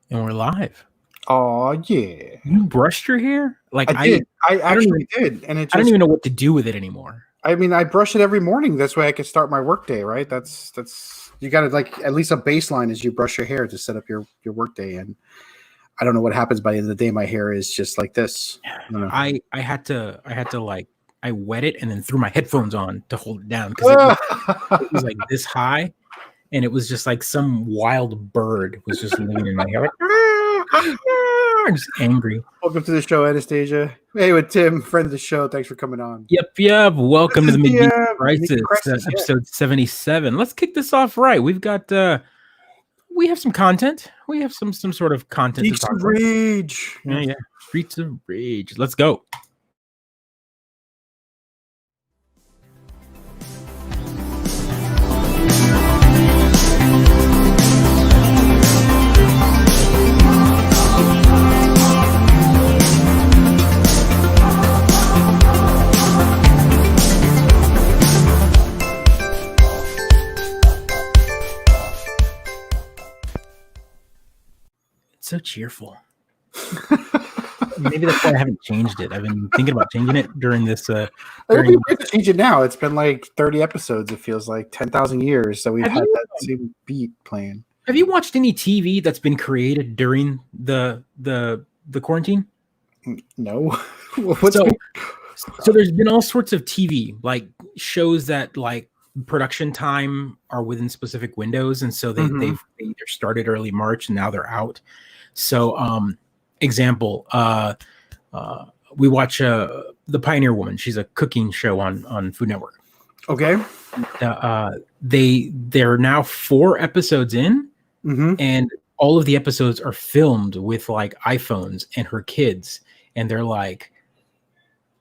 And we're live. Oh yeah, You brushed your hair? Like I did. I actually did, and I don't even know what to do with it anymore. I mean, I brush it every morning. That's way I can start my workday. Right? That's you got to like at least a baseline is you brush your hair to set up your workday. And I don't know what happens by the end of the day. My hair is just like this. I had to like I wet it and then threw my headphones on to hold it down because it was like this high, and it was just like some wild bird was just living in my hair. Like, I'm just angry. Welcome to the show, Anastasia. Hey, with Tim, friend of the show. Thanks for coming on. Yep. Welcome to the Mid-Geek Crisis, Crisis, episode 77. Let's kick this off right. We've got we have some content. We have some sort of content. Geeks of Rage. Yeah. Streets of Rage. Let's go. So cheerful. Maybe that's why I haven't changed it. I've been thinking about changing it during this. It would be weird to change it now. It's been like 30 episodes. It feels like 10,000 years that we've had that same beat playing. Have you watched any TV that's been created during the quarantine? No. So there's been all sorts of TV, like shows that like production time are within specific windows, and so they either started early March and now they're out. So example, we watch The Pioneer Woman. She's a cooking show on Food Network. Okay. They're now 4 episodes in, and all of the episodes are filmed with like iPhones and her kids, and they're like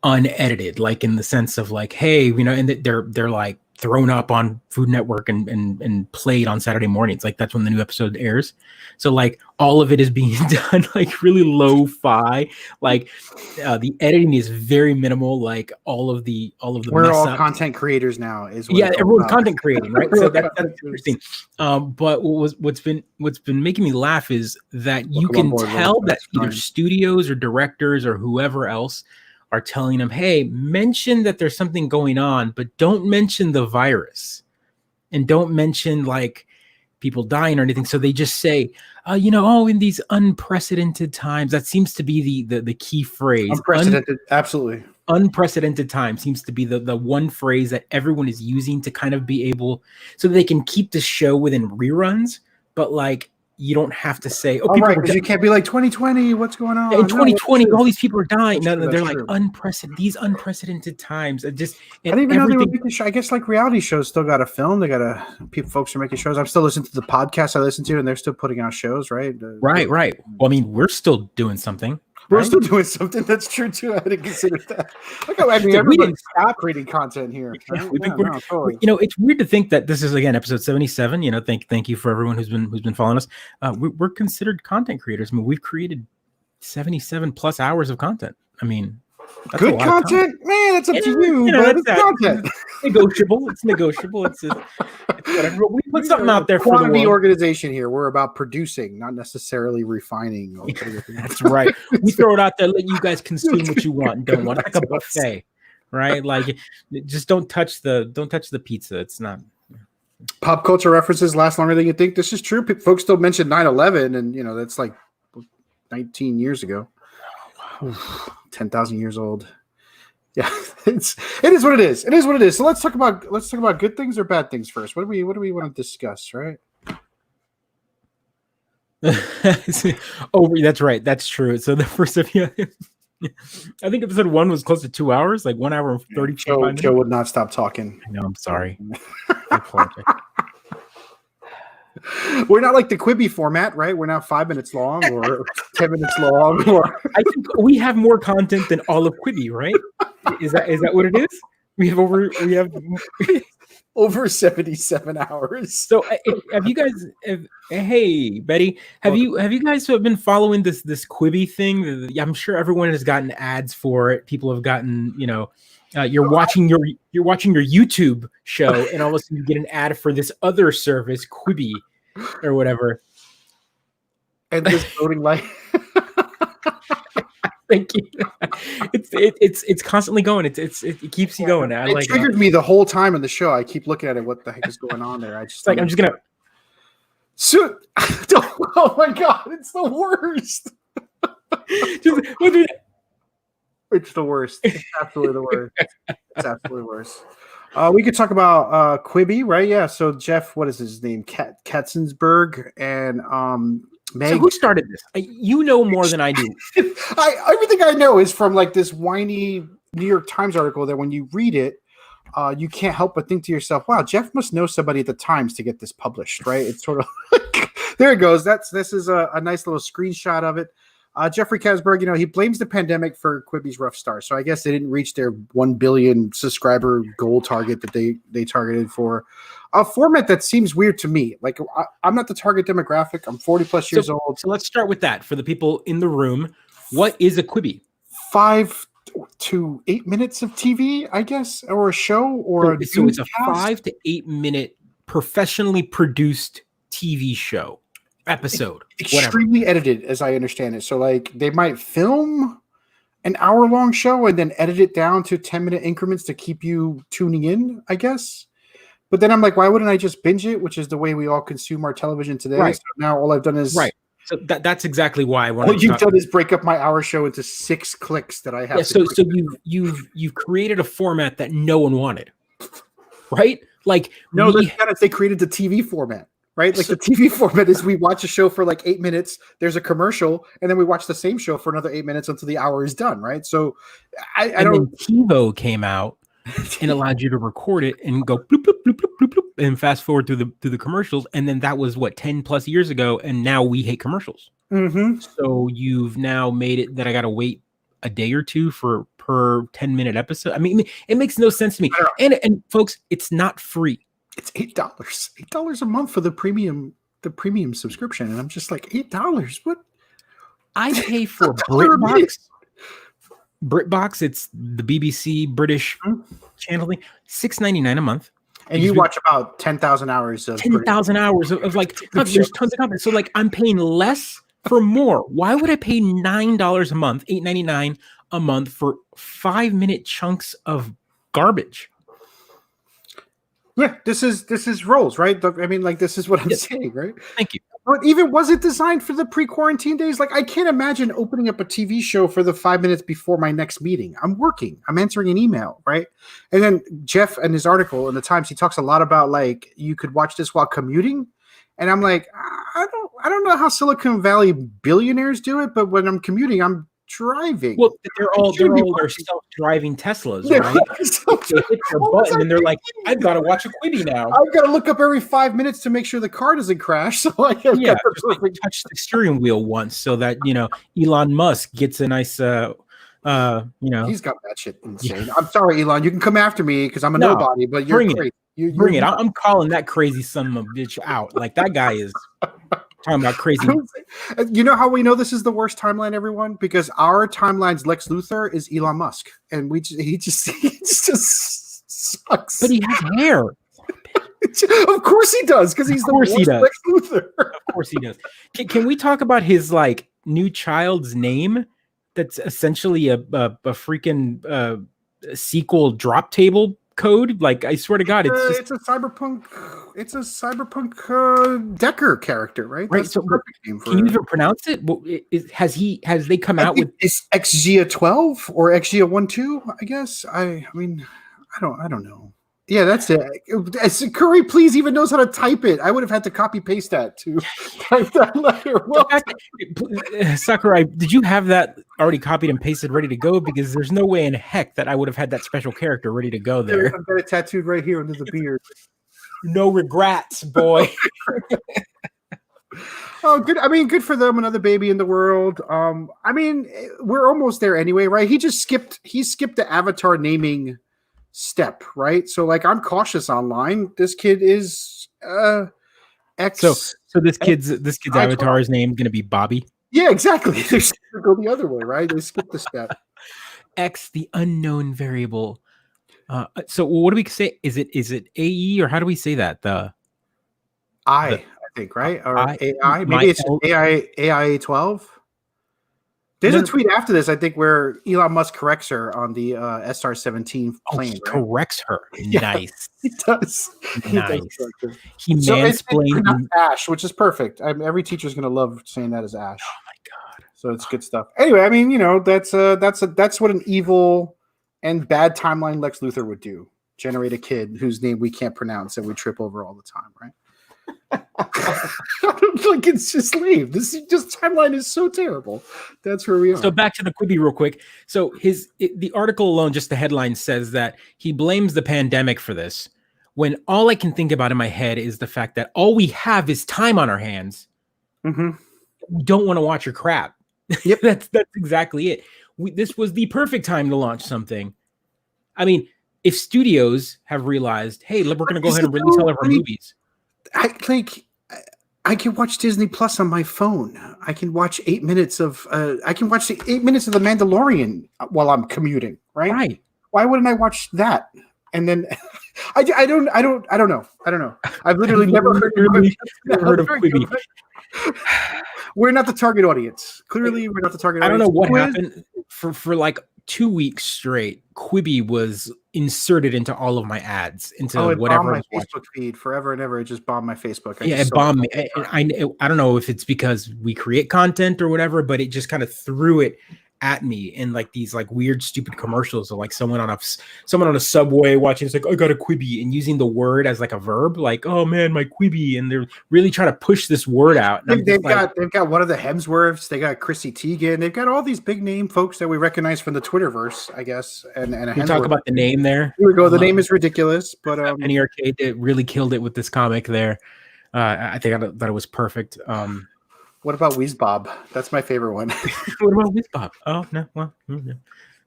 unedited, like in the sense of like, hey, you know, and they're like thrown up on Food Network and played on Saturday mornings. Like that's when the new episode airs. So like all of it is being done like really lo-fi. Like the editing is very minimal. Like all of the we're all content creators now. Everyone's content creating, right? So that's interesting. But what's been making me laugh is that you can tell that either studios or directors or whoever else are telling them, hey, mention that there's something going on, but don't mention the virus and don't mention like people dying or anything. So they just say, in these unprecedented times. That seems to be the key phrase. Unprecedented, absolutely. Unprecedented time seems to be the one phrase that everyone is using to kind of be able, so they can keep the show within reruns, but like, you don't have to say, right, because you can't be like 2020, what's going on? In 2020, all these people are dying. No, they're like these unprecedented times. I didn't even know they were making shows. I guess like reality shows still got a film. They got folks are making shows. I'm still listening to the podcast I listen to, and they're still putting out shows, right? Right. Well, I mean, we're still doing something. We're still doing something. That's true too. I didn't consider that. We didn't stop creating content here. Right? Totally. It's weird to think that this is again episode 77. Thank you for everyone who's been following us. We're considered content creators. I mean, we've created 77 plus hours of content. I mean, good content, man. That's up to you. But it's content. Negotiable. It's negotiable. It's whatever. We put something out there for the organization here. We're about producing, not necessarily refining. That's right. We throw it out there, let you guys consume what you want and don't want. It's like a buffet, right? Like, just don't touch the pizza. It's not. Pop culture references last longer than you think. This is true. Folks still mention 9/11, and that's like 19 years ago. Oh, wow. 10,000 years old. Yeah, it is what it is. It is what it is. So let's talk about good things or bad things first. What do we want to discuss, right? That's right. That's true. So the first of you, I think episode 1 was close to 2 hours, like 1 hour and 35 minutes. Joe would not stop talking. I know. I'm sorry. We're not like the Quibi format, right? We're not 5 minutes long or 10 minutes long. I think we have more content than all of Quibi, right? Is that what it is? We have over 77 hours. So have you guys? Hey, Betty, have you guys been following this Quibi thing? I'm sure everyone has gotten ads for it. People have gotten, you're watching your YouTube show, and all of a sudden you get an ad for this other service, Quibi, or whatever. and this voting light. Thank you. It's constantly going. It keeps you going. It triggered me the whole time in the show. I keep looking at it. What the heck is going on there? I'm just gonna. So, oh my god, it's the worst. It's the worst. It's absolutely the worst. It's absolutely worse. We could talk about Quibi, right? Yeah. So Jeff, what is his name? Katzensberg and Meg. So who started this? You know more than I do. Everything I know is from like this whiny New York Times article that when you read it, you can't help but think to yourself, "Wow, Jeff must know somebody at the Times to get this published." Right? It's sort of like, there it goes. This is a nice little screenshot of it. Jeffrey Katzberg, he blames the pandemic for Quibi's rough start. So I guess they didn't reach their 1 billion subscriber goal target that they targeted for a format that seems weird to me. Like I'm not the target demographic. I'm 40 plus years old. So let's start with that for the people in the room. What is a Quibi? 5 to 8 minutes of TV, I guess, or a show, or so it's a 5 to 8 minute professionally produced TV show. Episode extremely edited, as I understand it. So like they might film an hour-long show and then edit it down to 10-minute increments to keep you tuning in, I guess. But then I'm like, why wouldn't I just binge it, which is the way we all consume our television today? Right. So now all I've done is So that's exactly why I want. All you've done is break up my hour show into 6 clicks that I have. Yeah. So you've created a format that no one wanted, right? Like they created the TV format. Right? Like the TV format is we watch a show for like 8 minutes, there's a commercial, and then we watch the same show for another 8 minutes until the hour is done, right? So I don't. Then TiVo came out and allowed you to record it and go bloop, bloop, bloop, bloop, bloop, bloop, and fast forward through the commercials. And then that was 10 plus years ago, and now we hate commercials. Mm-hmm. So you've now made it that I got to wait a day or two per 10-minute episode. I mean, it makes no sense to me. And folks, it's not free. It's $8 a month for the premium subscription, and I'm just like $8. What? I pay for BritBox. BritBox, it's the BBC British channeling, $6.99 a month. And you watch about 10,000 hours of 10,000 hours of like there's tons of content. So like I'm paying less for more. Why would I pay $9 a month, $8.99 a month for 5-minute chunks of garbage? Yeah, this is roles, right? I mean, like this is what I'm saying, right? Thank you. But even was it designed for the pre-quarantine days? Like I can't imagine opening up a TV show for the 5 minutes before my next meeting. I'm working. I'm answering an email, right? And then Jeff in his article in the Times, he talks a lot about like you could watch this while commuting. And I'm like, I don't know how Silicon Valley billionaires do it, but when I'm commuting, I'm driving. Well, they're all self-driving Teslas, right? They hit their button and they're like, I've got to watch a Quibi now. I've got to look up every 5 minutes to make sure the car doesn't crash. So I have touch the steering wheel once so that Elon Musk gets a nice he's got that shit insane. I'm sorry, Elon. You can come after me because I'm a nobody, but you're crazy. Bring it. I'm calling that crazy son of a bitch out. Like that guy is talking about crazy. You know how we know this is the worst timeline, everyone? Because our timeline's Lex Luthor is Elon Musk, and he just sucks. But he has hair. Of course he does, because he's the worst Lex Luthor. Of course he does. Can we talk about his like new child's name? That's essentially a freaking sequel drop table code. Like I swear to God, it's a cyberpunk Decker character, right? Right. That's so can you even pronounce it? Has they come out with is XGA 12 or XGA 1.2? I guess. I mean, I don't know. Yeah, that's it. Curry, please, even knows how to type it. I would have had to copy paste that to type that letter. Well, Sakurai, did you have that already copied and pasted, ready to go? Because there's no way in heck that I would have had that special character ready to go there. I've got it tattooed right here under the beard. No regrets, boy. Oh, good. I mean, good for them. Another baby in the world. I mean, we're almost there anyway, right? He skipped the avatar naming step, right? So like I'm cautious online. This kid is X. So this kid's avatar is named going to be Bobby. Yeah, exactly. They're going to go the other way, right? They skip the step. X, the unknown variable. So what do we say? Is it AE or how do we say that? I think, right? Or I- AI? my Maybe it's el- AI 12. There's a tweet after this, I think, where Elon Musk corrects her on the SR-17 plane. He right? corrects her. Yeah, Nice. He does. He does Nice. correct her. He So it's mansplained. pronounced Ash, which is perfect. Every teacher's gonna love saying that as Ash. Oh my god. So it's good stuff. Anyway, I mean, that's what an evil and bad timeline Lex Luthor would do. Generate a kid whose name we can't pronounce and we trip over all the time, right? Like, it's just lame. This is just timeline is so terrible. That's where we are. So back to the Quibi real quick. So the article alone, just the headline says that he blames the pandemic for this, when all I can think about in my head is the fact that all we have is time on our hands. Mm-hmm. We don't want to watch your crap. Yep. that's exactly it. This was the perfect time to launch something. I mean, if studios have realized, hey, we're going to go ahead and release all of our movies. I can watch Disney Plus on my phone. I can watch 8 minutes of I can watch the 8 minutes of The Mandalorian while I'm commuting, right? Right. Why wouldn't I watch that? And then I don't know. I've literally never heard of Quibi. We're not the target audience. Clearly, we're not the target audience. I don't know what happened for like 2 weeks straight. Quibi was inserted into all of my ads, into whatever. Bombed my Facebook feed forever and ever. It just bombed my Facebook. It bombed me. I don't know if it's because we create content or whatever, but it just kind of threw it at me in like these like weird stupid commercials of like someone on a subway watching. It's like, I got a Quibi, and using the word as like a verb, like, oh man, my Quibi, and they're really trying to push this word out. They've got one of the Hemsworths. They got Chrissy Teigen. They've got all these big name folks that we recognize from the Twitterverse, I guess. And you talk about the name there. Here we go. The name is ridiculous, but Penny Arcade, it really killed it with this comic there. I think I thought it was perfect. What about Weezbob? That's my favorite one. What about Weezbob? Oh no, well, no.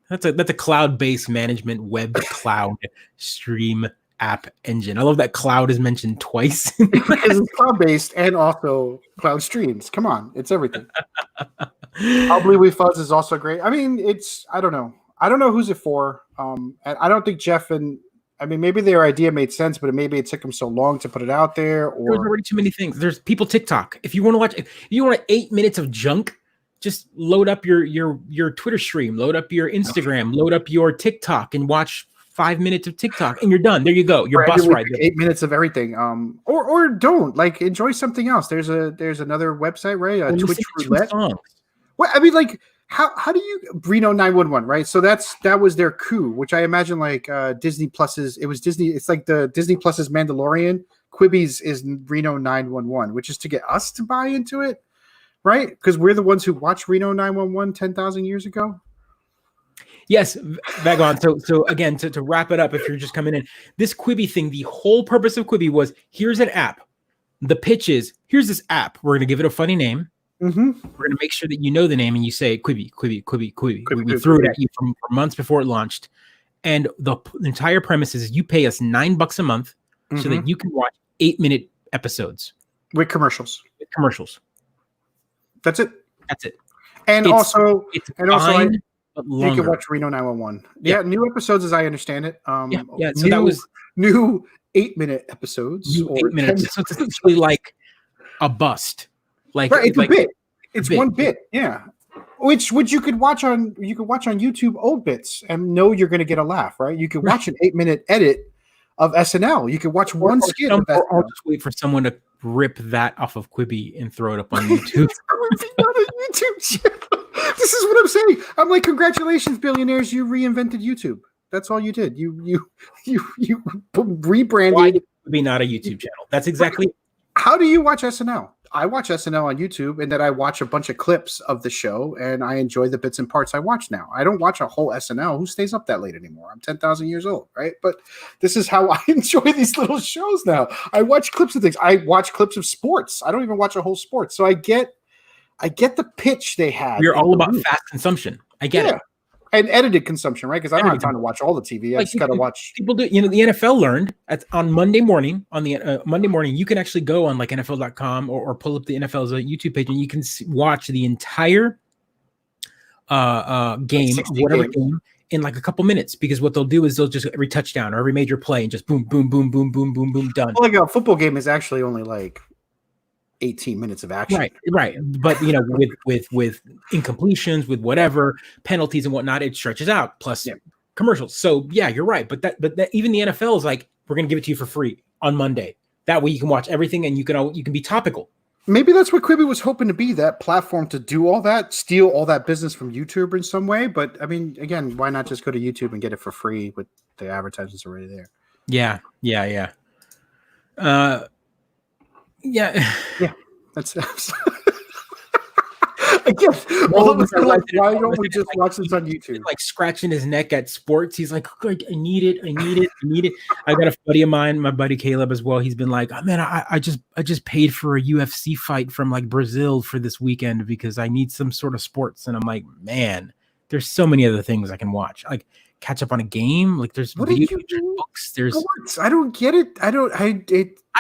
That's a cloud-based management web cloud stream app engine. I love that cloud is mentioned twice. It's cloud-based and also cloud streams. Come on, it's everything. Probably We Fuzz is also great. I mean, I don't know who's it for. And I don't think Jeff and maybe their idea made sense, but maybe it took them so long to put it out there. Or there's already too many things. There's people TikTok. If you want 8 minutes of junk, just load up your Twitter stream, load up your Instagram, load up your TikTok, and watch 5 minutes of TikTok, and you're done. There you go. Your bus ride. 8 minutes of everything. Or don't enjoy something else. There's another website, right? Twitch Roulette. Well, I mean, how do you Reno 911, right? So that was their coup, which I imagine Disney Plus's. It was Disney. It's like the Disney Plus's Mandalorian. Quibi's is Reno 911, which is to get us to buy into it, right? Because we're the ones who watched Reno 911 10,000 years ago. Yes, Vagon. So again, to wrap it up, if you're just coming in, this Quibi thing, the whole purpose of Quibi was, here's an app. The pitch is, here's this app. We're going to give it a funny name. Mm-hmm. We're going to make sure that you know the name and you say Quibi. We threw it at you for months before it launched. And the entire premise is you pay us $9 a month so that you can watch 8-minute episodes. With commercials. That's it. And also you can watch Reno 911. Yeah, new episodes as I understand it. So that was new 8-minute episodes. New 8 minutes. So it's essentially like a bust. It's a bit. It's one bit, yeah. Which you could watch on YouTube old bits and know you're going to get a laugh, right? You could watch an 8-minute edit of SNL. You could watch one skit of SNL. Or just wait for someone to rip that off of Quibi and throw it up on YouTube. YouTube channel. This is what I'm saying. I'm like, congratulations, billionaires! You reinvented YouTube. That's all you did. You rebranded. Why would be not a YouTube channel? That's exactly. How do you watch SNL? I watch SNL on YouTube, and then I watch a bunch of clips of the show, and I enjoy the bits and parts I watch now. I don't watch a whole SNL. Who stays up that late anymore? I'm 10,000 years old, right? But this is how I enjoy these little shows now. I watch clips of things. I watch clips of sports. I don't even watch a whole sport. So I get the pitch they had. We're all about fast consumption. I get it. And edited consumption, right? Because I don't have time to watch all the TV. I just got to watch. People do. The NFL learned on Monday morning. On the Monday morning, you can actually go on NFL.com or pull up the NFL's YouTube page, and you can watch the entire game, whatever game, in a couple minutes. Because what they'll do is they'll just every touchdown or every major play and just boom, boom, boom, boom, boom, boom, boom, done. Well, a football game is actually only 18 minutes of action. Right. But with incompletions, with whatever penalties and whatnot, it stretches out. Plus commercials. So yeah, you're right. But that even the NFL is like, we're gonna give it to you for free on Monday. That way you can watch everything and you can be topical. Maybe that's what Quibi was hoping to be, that platform to do all that, steal all that business from YouTube in some way. But I mean, again, why not just go to YouTube and get it for free with the advertisements already there? Yeah. That's again. Why don't we just watch this on YouTube? Like scratching his neck at sports. He's like, I need it. I got a buddy of mine, my buddy Caleb as well. He's been like, oh, man, I just paid for a UFC fight from like Brazil for this weekend because I need some sort of sports. And I'm like, man, there's so many other things I can watch. Like catch up on a game. Like there's video books. There's sports. I don't get it. I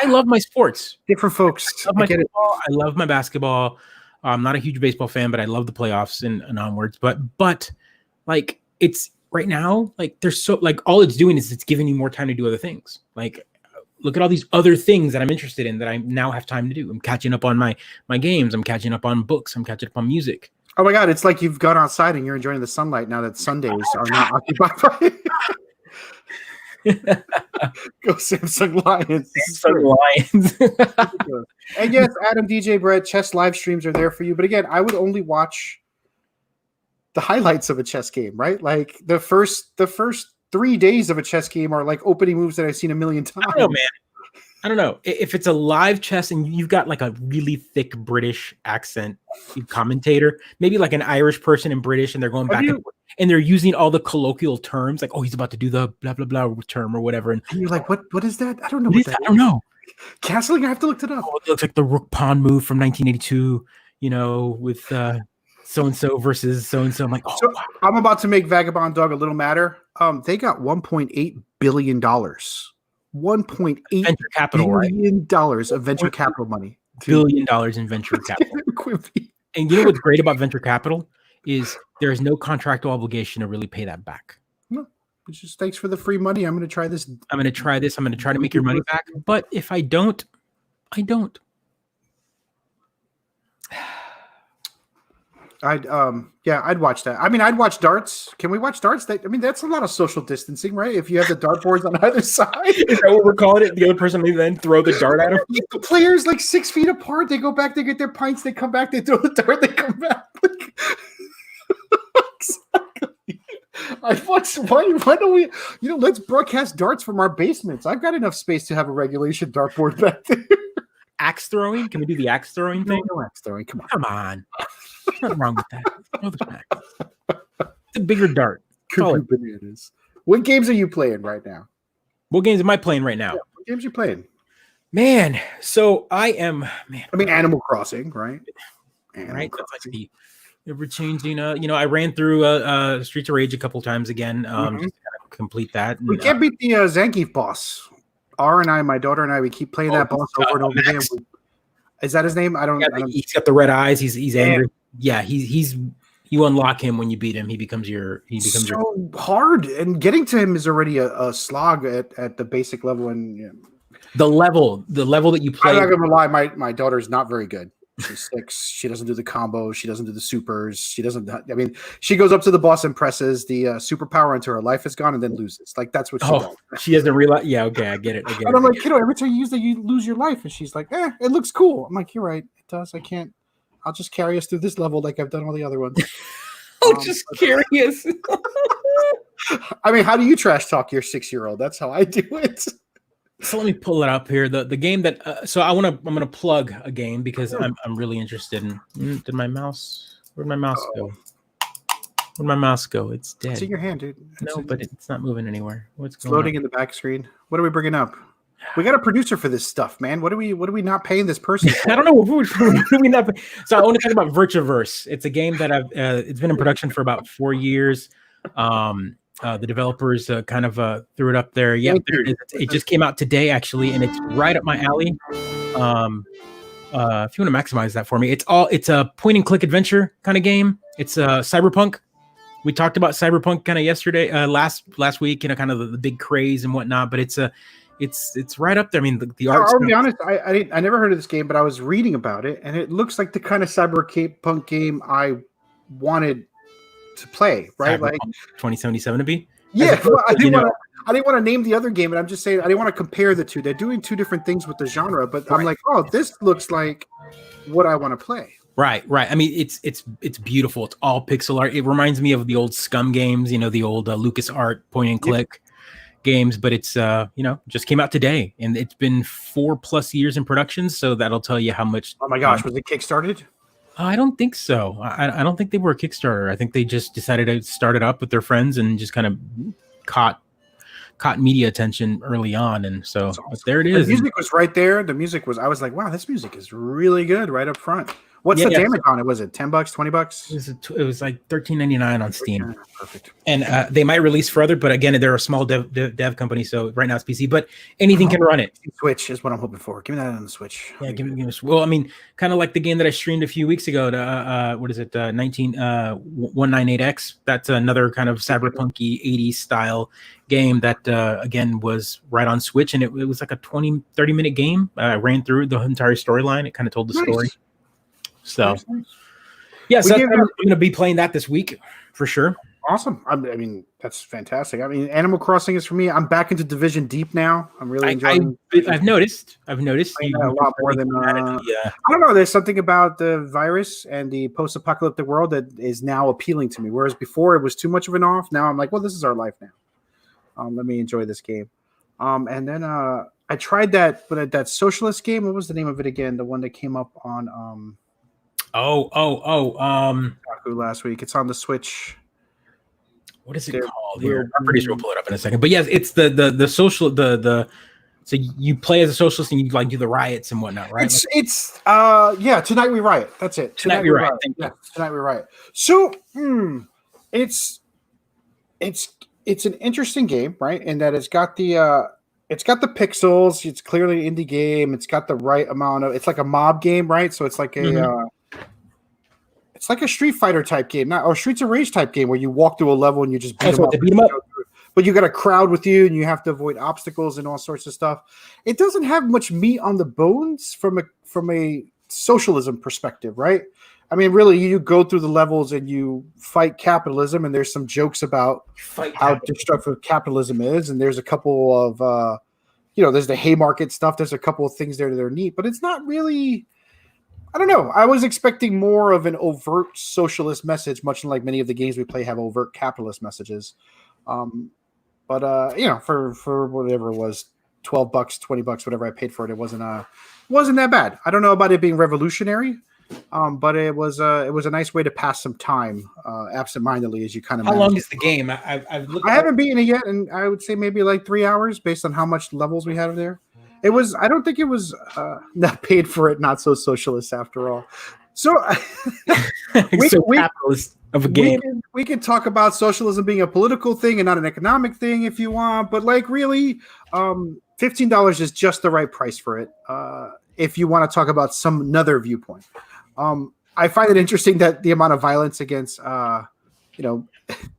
love my sports. Different folks. I love my football. I love my basketball. I'm not a huge baseball fan, but I love the playoffs and onwards. But like it's right now, like there's so like all it's doing is it's giving you more time to do other things. Like look at all these other things that I'm interested in that I now have time to do. I'm catching up on my games. I'm catching up on books. I'm catching up on music. Oh my God, it's like you've gone outside and you're enjoying the sunlight now that Sundays are not occupied by Go Samsung Lions. And yes, Adam, DJ, Brett, chess live streams are there for you. But again, I would only watch the highlights of a chess game, right? Like the first 3 days of a chess game are like opening moves that I've seen a million times. I don't know, man. I don't know. If it's a live chess and you've got like a really thick British accent commentator, maybe like an Irish person and British, and they're going back and forth, and they're using all the colloquial terms, like, oh, he's about to do the blah, blah, blah term or whatever. And you're like, what is that? I don't know. I don't know. Castling, I have to look it up. Oh, it looks like the rook pawn move from 1982, with so-and-so versus so-and-so. I'm like, oh, so wow. I'm about to make Vagabond Dog a little madder. They got $1.8 billion. $1.8 venture capital, billion of venture capital money. $1 billion in venture capital. And you know what's great about venture capital is there is no contractual obligation to really pay that back. No, it's just thanks for the free money. I'm going to try this. I'm going to try to make your money back. But if I don't, I don't. I'd watch that. I mean, I'd watch darts. Can we watch darts? That's a lot of social distancing, right? If you have the dartboards on either side. Is that what we're calling it? The other person may then throw the dart at him? The players like 6 feet apart. They go back, they get their pints, they come back, they throw the dart, they come back. Exactly. I watch. Why don't we? Let's broadcast darts from our basements. I've got enough space to have a regulation dartboard back there. Axe throwing? Can we do the axe throwing thing? No axe throwing. Come on. There's nothing wrong with that. Throw the axe. It's a bigger dart. Bananas. What games are you playing right now? What games am I playing right now? Yeah, what games are you playing? Man, so I am. Animal Crossing, right? Right. That's like the ever-changing. I ran through Streets of Rage a couple times again. Just to kind of complete that. We can't beat the Zangief boss. My daughter and I, we keep playing that boss over and over again. Is that his name? I don't. He's got the red eyes. He's angry. Yeah, you unlock him when you beat him. He becomes hard, and getting to him is already a slog at the basic level. And the level that you play. I'm not gonna lie, my daughter's not very good. She's 6. She doesn't do the combos. She doesn't do the supers. She doesn't. She goes up to the boss and presses the superpower until her life is gone, and then loses. Like that's what she does. She doesn't realize. Yeah, okay, I get it. And I'm like, every time you use that, you lose your life. And she's like, it looks cool. I'm like, you're right. It does. I can't. I'll just carry us through this level like I've done all the other ones. Carry us. How do you trash talk your 6-year-old? That's how I do it. So let me pull it up here. The game that I'm gonna plug a game because I'm really interested in. Where'd my mouse go? Where'd my mouse go? It's dead. It's in your hand, dude. But it's not moving anywhere. What's going floating on? In the back screen? What are we bringing up? We got a producer for this stuff, man. What are we not paying this person for? I don't know. What are we not? So I want to talk about Virtuaverse. It's a game that it's been in production for about 4 years. The developers kind of threw it up there. Yeah, there it is. It just came out today, actually, and it's right up my alley. If you want to maximize that for me, it's a point and click adventure kind of game. It's cyberpunk. We talked about cyberpunk kind of yesterday, last week. Kind of the big craze and whatnot. But it's it's right up there. I mean, the art. I'll be honest, I never heard of this game, but I was reading about it, and it looks like the kind of cyberpunk game I wanted to play. Right, like 2077 to be. Yeah, well, I didn't want to name the other game, but I'm just saying I didn't want to compare the two. They're doing two different things with the genre, but I'm like, oh, this looks like what I want to play. Right. I mean, it's beautiful. It's all pixel art. It reminds me of the old Scum games, the old LucasArts point and click games, but it's just came out today, and it's been 4+ years in production, so that'll tell you how much. Oh my gosh, was it kickstarted? I don't think so. I don't think they were a Kickstarter. I think they just decided to start it up with their friends and just kind of caught media attention early on. And so awesome. There it is. The music was right there. I was like, wow, this music is really good right up front. What's the damage on it? Was it $10, $20? It was like $13.99 on Steam. Perfect. And they might release further, but again, they're a small dev company, so right now it's PC. But anything can run it. Switch is what I'm hoping for. Give me that on the Switch. Yeah, give me. Well, I mean, kind of like the game that I streamed a few weeks ago. What is it? 198X. That's another kind of cyberpunky 80s style game that again was right on Switch, and it was like a 20-30 minute game. I ran through the entire storyline. It kind of told the story. So, yeah, so I'm going to be playing that this week for sure. Awesome. I mean, that's fantastic. I mean, Animal Crossing is for me. I'm back into Division Deep now. I'm really enjoying. I've noticed you a lot more than. I don't know. There's something about the virus and the post-apocalyptic world that is now appealing to me. Whereas before it was too much of an off. Now I'm like, well, this is our life now. Let me enjoy this game. And then I tried that socialist game. What was the name of it again? The one that came up on. Last week. It's on the Switch. What is it called here? I'm pretty sure we'll pull it up in a second. But yes, it's the social so you play as a socialist and you like do the riots and whatnot, right? It's Tonight We Riot. That's it. Tonight We Riot. Yeah, Tonight We Riot. So it's an interesting game, right? In that it's got the pixels. It's clearly an indie game. It's got the right amount of. It's like a mob game, right? So it's like a. It's like a Street Fighter type game, or Streets of Rage type game, where you walk through a level and you just beat them up. But you got a crowd with you, and you have to avoid obstacles and all sorts of stuff. It doesn't have much meat on the bones from a socialism perspective, right? I mean, really, you go through the levels and you fight capitalism, and there's some jokes about how destructive capitalism is, and there's a couple of there's the Haymarket stuff. There's a couple of things there that are neat, but it's not really. I don't know. I was expecting more of an overt socialist message, much like many of the games we play have overt capitalist messages. But for whatever it was, $12, $20, whatever I paid for it, it wasn't that bad. I don't know about it being revolutionary, but it was a nice way to pass some time, absentmindedly, as you kind of. How long is the game? I haven't beaten it yet, and I would say maybe like 3 hours based on how much levels we have there. It was. I don't think it was not paid for it. Not so socialist after all. So, capitalist of a game. We can talk about socialism being a political thing and not an economic thing if you want. But like, really, $15 is just the right price for it. If you want to talk about another viewpoint, I find it interesting that the amount of violence against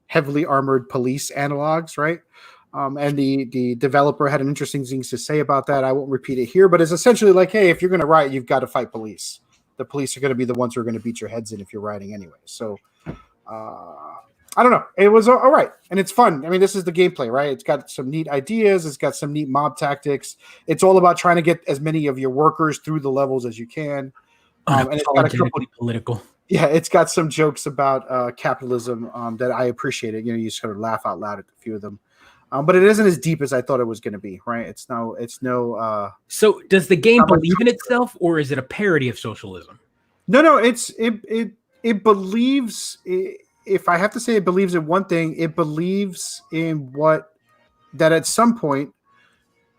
heavily armored police analogs, right? And the developer had an interesting things to say about that. I won't repeat it here, but it's essentially like, hey, if you're going to riot, you've got to fight police. The police are going to be the ones who are going to beat your heads in if you're rioting anyway. So, I don't know. It was all right, and it's fun. I mean, this is the gameplay, right? It's got some neat ideas. It's got some neat mob tactics. It's all about trying to get as many of your workers through the levels as you can. And it's got a couple political. Yeah, it's got some jokes about capitalism that I appreciated. You sort of laugh out loud at a few of them. But it isn't as deep as I thought it was going to be, right? It's no. So does the game believe in itself, or is it a parody of socialism? No. It believes. If I have to say, it believes in one thing. It believes in that at some point,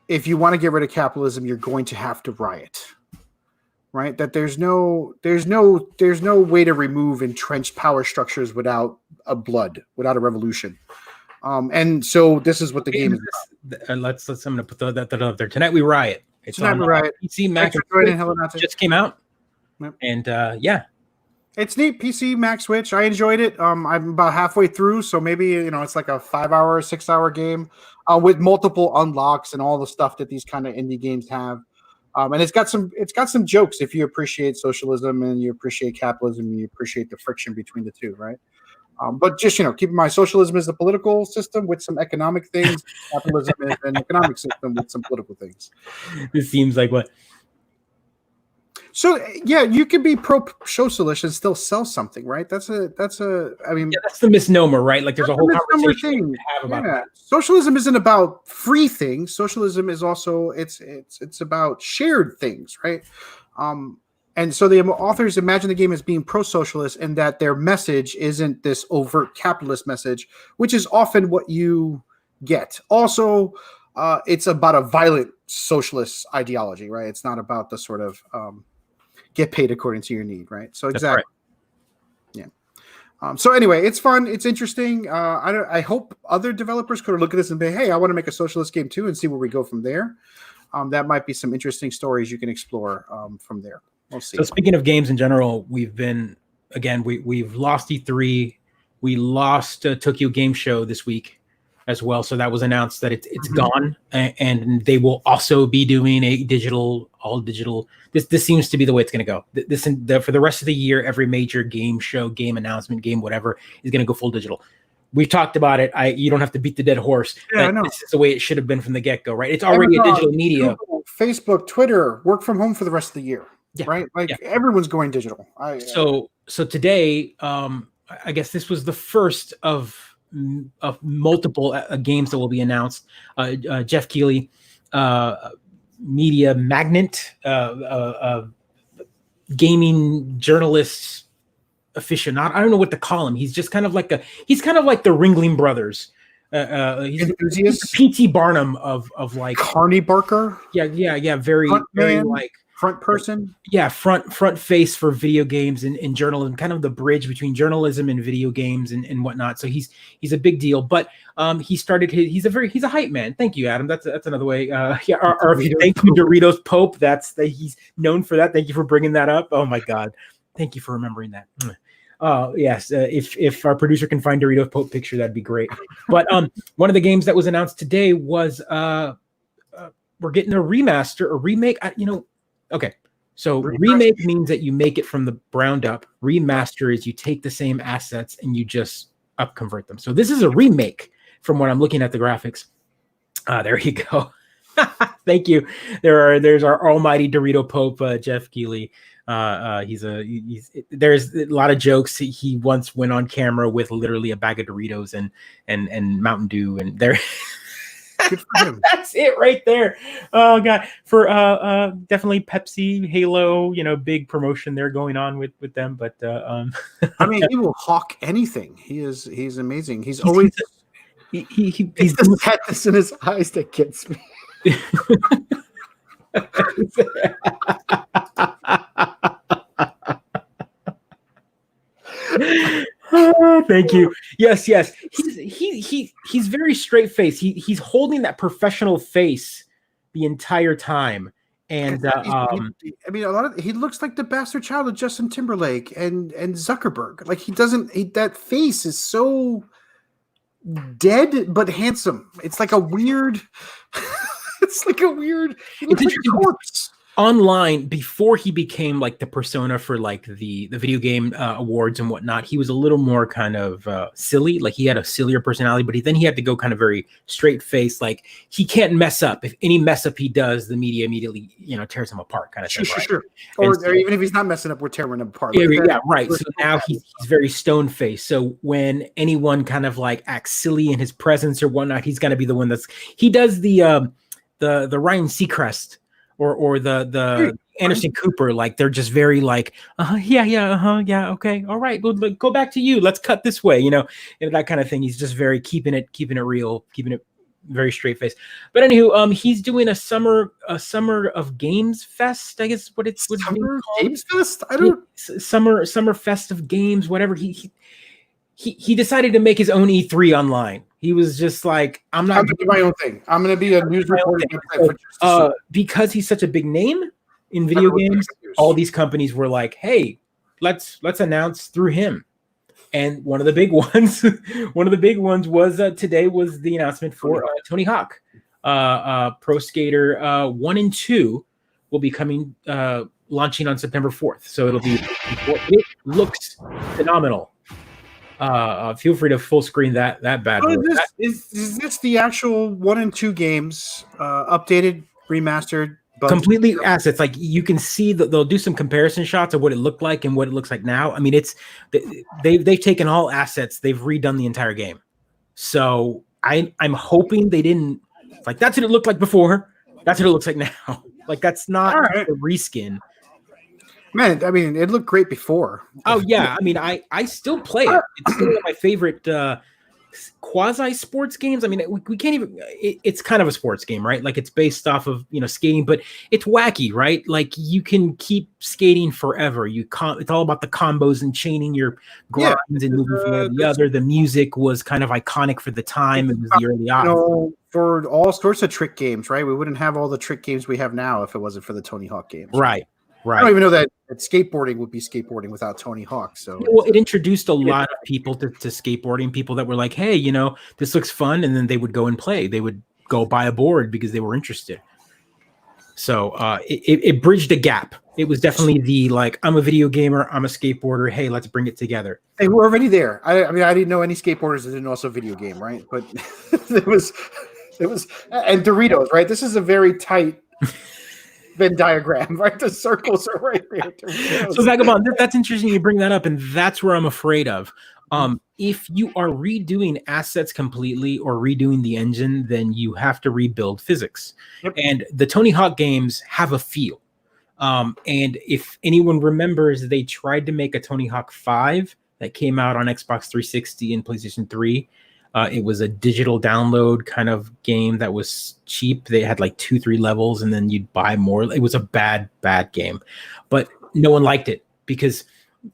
if you want to get rid of capitalism, you're going to have to riot, right? That there's no way to remove entrenched power structures without without a revolution. And so this is what the game is about. Let's I'm going to put that up there. Tonight We Riot. It's Tonight We Riot. PC, Mac, just came out. Yep. And It's neat. PC, Mac, Switch. I enjoyed it. I'm about halfway through, so maybe it's like a 5-hour, 6-hour game with multiple unlocks and all the stuff that these kind of indie games have. And it's got some jokes if you appreciate socialism and you appreciate capitalism and you appreciate the friction between the two, right? But just keep in mind, socialism is the political system with some economic things. Capitalism is an economic system with some political things. This seems like what. So yeah, you could be pro-socialist and still sell something, right? That's that's the misnomer, right? Like there's a whole conversation to have about that. Socialism isn't about free things. Socialism is also it's about shared things, right? And so the authors imagine the game as being pro-socialist and that their message isn't this overt capitalist message, which is often what you get. Also, it's about a violent socialist ideology, right? It's not about the sort of get paid according to your need, right? So exactly, right. Yeah. So anyway, it's fun. It's interesting. I hope other developers could look at this and say, "Hey, I want to make a socialist game too," and see where we go from there. That might be some interesting stories you can explore from there. We'll see. So speaking of games in general, we've lost E3. We lost Tokyo Game Show this week as well. So that was announced that it's gone, and they will also be doing a all digital. This seems to be the way it's going to go. For the rest of the year, every major game show, game announcement, game whatever is going to go full digital. We've talked about it. You don't have to beat the dead horse. Yeah, I know. This is the way it should have been from the get go, right? It's already a digital media. Google, Facebook, Twitter, work from home for the rest of the year, right? Like everyone's going digital. So today, I guess this was the first of multiple games that will be announced. Jeff Keighley, media magnate, gaming journalist, aficionado. I don't know what to call him. He's just kind of like the Ringling Brothers. He's the P.T. Barnum of like Carney Barker. Yeah. Very like front person. Yeah, front face for video games and journalism, kind of the bridge between journalism and video games and whatnot. So he's a big deal. But he's a hype man. Thank you, Adam. That's another way. Thank you, Doritos Pope. He's known for that. Thank you for bringing that up. Oh my God, thank you for remembering that. Yes, if our producer can find Doritos Pope picture, that'd be great. But one of the games that was announced today was we're getting a remaster, a remake. Okay, so remake means that you make it from the ground up. Remaster is you take the same assets and you just convert them. So this is a remake from what I'm looking at the graphics. There you go. Thank you. There's our almighty Dorito Pope, Jeff Keighley. There's a lot of jokes. He once went on camera with literally a bag of Doritos and Mountain Dew, and there. Good for him. That's it right there. Oh God, for definitely Pepsi, Halo, big promotion there going on with them. But I mean, he will hawk anything. He's amazing. He's always he's the sadness in his eyes that gets me. Oh, thank you. Yes. He's very straight faced. He's holding that professional face the entire time. And I mean, he looks like the bastard child of Justin Timberlake and Zuckerberg. Like that face is so dead but handsome. It's like a weird. It's like a weird. He looks like a corpse. Online, before he became like the persona for like the video game awards and whatnot, he was a little more kind of silly. Like he had a sillier personality, but then he had to go kind of very straight face. Like he can't mess up. If any mess up he does, the media immediately tears him apart, kind of thing. Sure. Or even if he's not messing up, we're tearing him apart. Yeah, right. So now he's very stone faced. So when anyone kind of like acts silly in his presence or whatnot, he's gonna be the one he does the Ryan Seacrest. Or the Anderson Cooper, like they're just very like, okay, all right, we'll go back to you. Let's cut this way, and that kind of thing. He's just very keeping it real, keeping it very straight face. But anywho, he's doing a summer of games fest. I guess what it's summer games fest. I don't summer fest of games, whatever. He decided to make his own E3 online. He was just like, I'm going to do my own thing. I'm going to be a news reporter. Because he's such a big name in video games, all these companies were like, hey, let's announce through him. And one of the big ones, was today was the announcement for Tony Hawk. Pro Skater 1 and 2 will be coming, launching on September 4th. So it'll be, it looks phenomenal. Feel free to full screen that bad boy. Is this the actual 1 and 2 games, updated, remastered? Completely assets. Like you can see that they'll do some comparison shots of what it looked like and what it looks like now. I mean, they've taken all assets, they've redone the entire game. So I'm hoping they didn't like that's what it looked like before. That's what it looks like now. Like that's not a reskin. Man, I mean, it looked great before. Oh yeah, I mean, I still play it. It's still one of my favorite quasi sports games. I mean, we can't even. It's kind of a sports game, right? Like it's based off of skating, but it's wacky, right? Like you can keep skating forever. It's all about the combos and chaining your grinds and moving from one to the other. The music was kind of iconic for the time. It was the early odds. For all sorts of trick games, right? We wouldn't have all the trick games we have now if it wasn't for the Tony Hawk games, right? I don't even know that skateboarding would be skateboarding without Tony Hawk. So, well, it introduced a lot of people to skateboarding. People that were like, "Hey, this looks fun," and then they would go and play. They would go buy a board because they were interested. So it bridged a gap. It was definitely the like, I'm a video gamer, I'm a skateboarder. Hey, let's bring it together. Hey, we're already there. I mean, I didn't know any skateboarders that didn't also video game, right? But it was, and Doritos, right? This is a very tight Venn diagram, right? The circles are right there. So Vagabond, that's interesting you bring that up, and that's where I'm afraid of. If you are redoing assets completely or redoing the engine, then you have to rebuild physics. Yep. And the Tony Hawk games have a feel. And if anyone remembers, they tried to make a Tony Hawk 5 that came out on Xbox 360 and PlayStation 3. It was a digital download kind of game that was cheap. They had like 2-3 levels and then you'd buy more. It was a bad game, but no one liked it because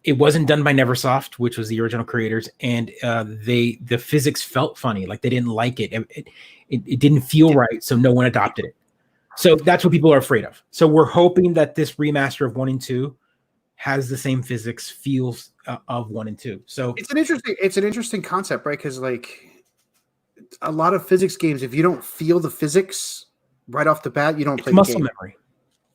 it wasn't done by Neversoft, which was the original creators. And the physics felt funny. Like they didn't like it. It didn't feel right. So no one adopted it. So that's what people are afraid of. So we're hoping that this remaster of 1 and 2 has the same physics feels of 1 and 2. So it's an interesting concept, right? Because like a lot of physics games, if you don't feel the physics right off the bat, you don't play muscle the game. Memory.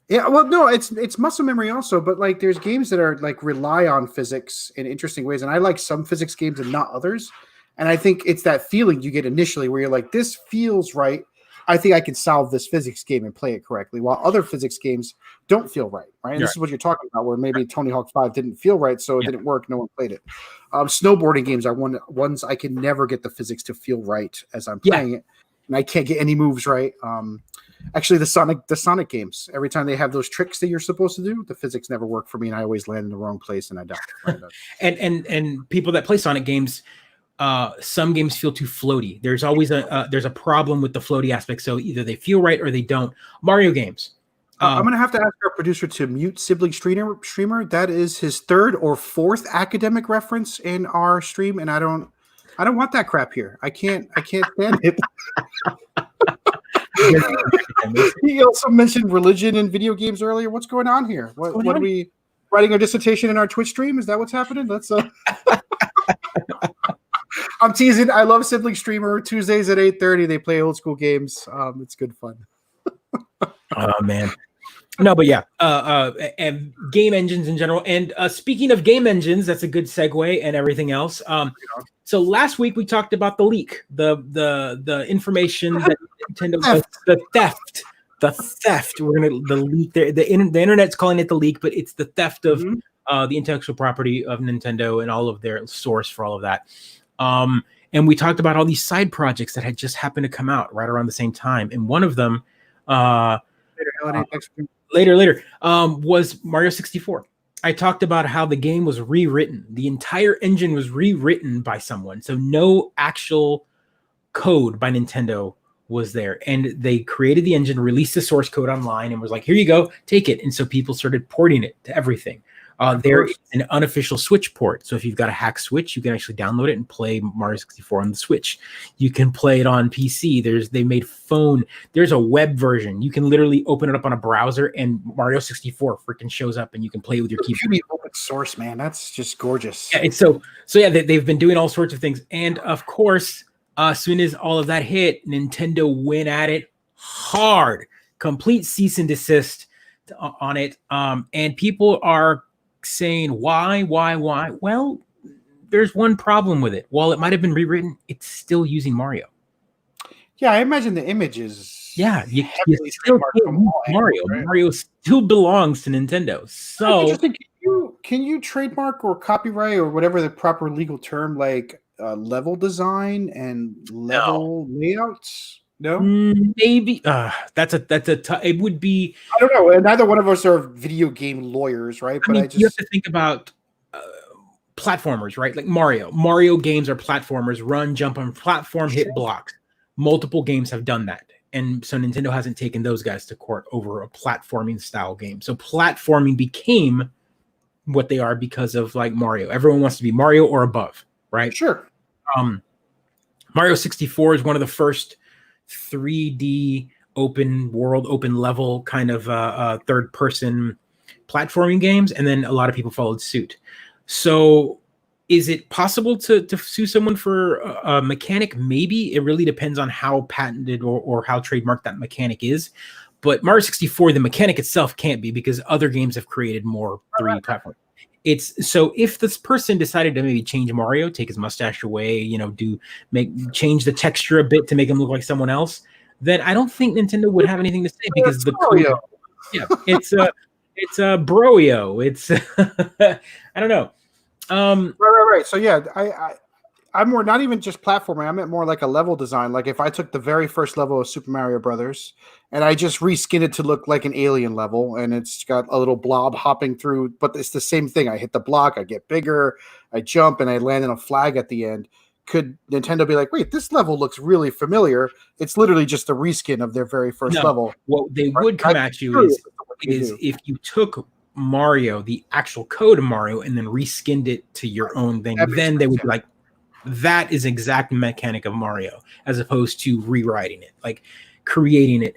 Yeah, well, no, it's muscle memory also, but like there's games that are like rely on physics in interesting ways, and I like some physics games and not others. And I think it's that feeling you get initially where you're like, this feels right. I think I can solve this physics game and play it correctly, while other physics games don't feel right, right? And this is what you're talking about, where maybe Tony Hawk 5 didn't feel right, so it didn't work. No one played it. Snowboarding games are ones I can never get the physics to feel right as I'm playing it, and I can't get any moves right. Actually, the Sonic games, every time they have those tricks that you're supposed to do, the physics never work for me, and I always land in the wrong place and I die. and people that play Sonic games, some games feel too floaty. There's always there's a problem with the floaty aspect. So either they feel right or they don't. Mario games. I'm going to have to ask our producer to mute Sibling Streamer. That is his 3rd or 4th academic reference in our stream, and I don't want that crap here. I can't stand it. He also mentioned religion and video games earlier. What's going on here? What are we writing a dissertation in our Twitch stream? Is that what's happening? Let's. I'm teasing. I love Sibling Streamer. Tuesdays at 8:30. They play old school games. It's good fun. Oh man. No, but yeah, and game engines in general. And speaking of game engines, that's a good segue and everything else. So last week we talked about the leak, the information that Nintendo, the theft. We're gonna the leak there. The internet's calling it the leak, but it's the theft of the intellectual property of Nintendo and all of their source for all of that. And we talked about all these side projects that had just happened to come out right around the same time, and one of them. Later, was Mario 64. I talked about how the game was rewritten. The entire engine was rewritten by someone. So no actual code by Nintendo was there. And they created the engine, released the source code online, and was like, here you go, take it. And so people started porting it to everything. There is an unofficial Switch port. So if you've got a hack Switch, you can actually download it and play Mario 64 on the Switch. You can play it on PC. They made phone. There's a web version. You can literally open it up on a browser and Mario 64 freaking shows up and you can play it with your keyboard. Open source, man. That's just gorgeous. Yeah, it's so yeah, they've been doing all sorts of things. And of course, as soon as all of that hit, Nintendo went at it hard. Complete cease and desist on it. And people are saying why. Well, there's one problem with it. While it might have been rewritten, it's still using Mario. Yeah, I imagine the images. Yeah, you still Mario. Right? Mario still belongs to Nintendo. So can you trademark or copyright or whatever the proper legal term, like level design and level layouts? No, maybe it would be. I don't know. Neither one of us are video game lawyers, right? You have to think about platformers, right? Like Mario games are platformers. Run, jump on platform, hit blocks. Multiple games have done that, and so Nintendo hasn't taken those guys to court over a platforming style game. So platforming became what they are because of like Mario. Everyone wants to be Mario or above, right? Sure. Mario 64 is one of the first 3D open world, open level kind of third person platforming games, and then a lot of people followed suit. So is it possible to sue someone for a mechanic? Maybe. It really depends on how patented or how trademarked that mechanic is. But Mario 64, the mechanic itself can't be, because other games have created more 3D platform. It's so if this person decided to maybe change Mario, take his mustache away, change the texture a bit to make him look like someone else, then I don't think Nintendo would have anything to say, because the code, it's a broio. It's I don't know. Right. So yeah, I'm more not even just platforming. I meant more like a level design. Like if I took the very first level of Super Mario Brothers and I just reskinned it to look like an alien level, and it's got a little blob hopping through, but it's the same thing. I hit the block, I get bigger, I jump, and I land in a flag at the end. Could Nintendo be like, wait, this level looks really familiar? It's literally just a reskin of their very first level. What they would come at you is if you took Mario, the actual code of Mario, and then reskinned it to your own thing, then they would be like, that is exact mechanic of Mario, as opposed to rewriting it, like creating it.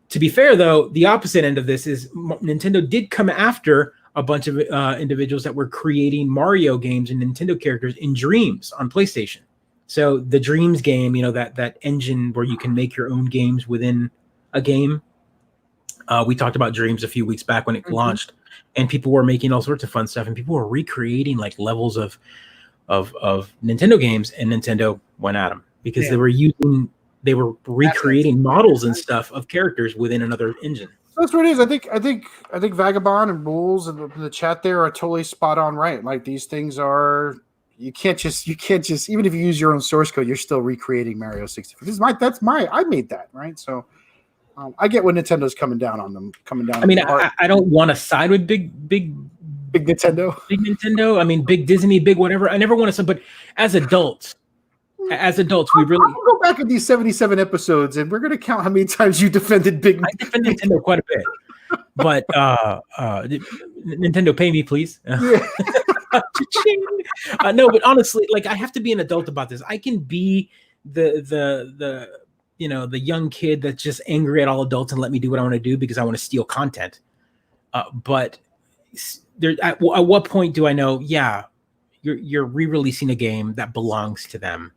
To be fair, though, the opposite end of this is Nintendo did come after a bunch of individuals that were creating Mario games and Nintendo characters in Dreams on PlayStation. So the Dreams game, that engine where you can make your own games within a game. We talked about Dreams a few weeks back when it launched, and people were making all sorts of fun stuff, and people were recreating like levels of Nintendo games, and Nintendo went at them because they were recreating models and stuff of characters within another engine. That's what it is. I think Vagabond and Rules and the chat there are totally spot on, right? Like these things are, you can't just even if you use your own source code, you're still recreating Mario 64. I made that, right? So I get when Nintendo's coming down on them. I mean, I don't want to side with big Nintendo. Big Nintendo. I mean, big Disney, big whatever. I never want to, but as adults, we really I'll go back in these 77 episodes, and we're going to count how many times you defended big. I defend Nintendo quite a bit, but Nintendo, pay me, please. No, but honestly, like I have to be an adult about this. I can be the young kid that's just angry at all adults and let me do what I want to do because I want to steal content. But there, at what point do I know? Yeah, you're re-releasing a game that belongs to them.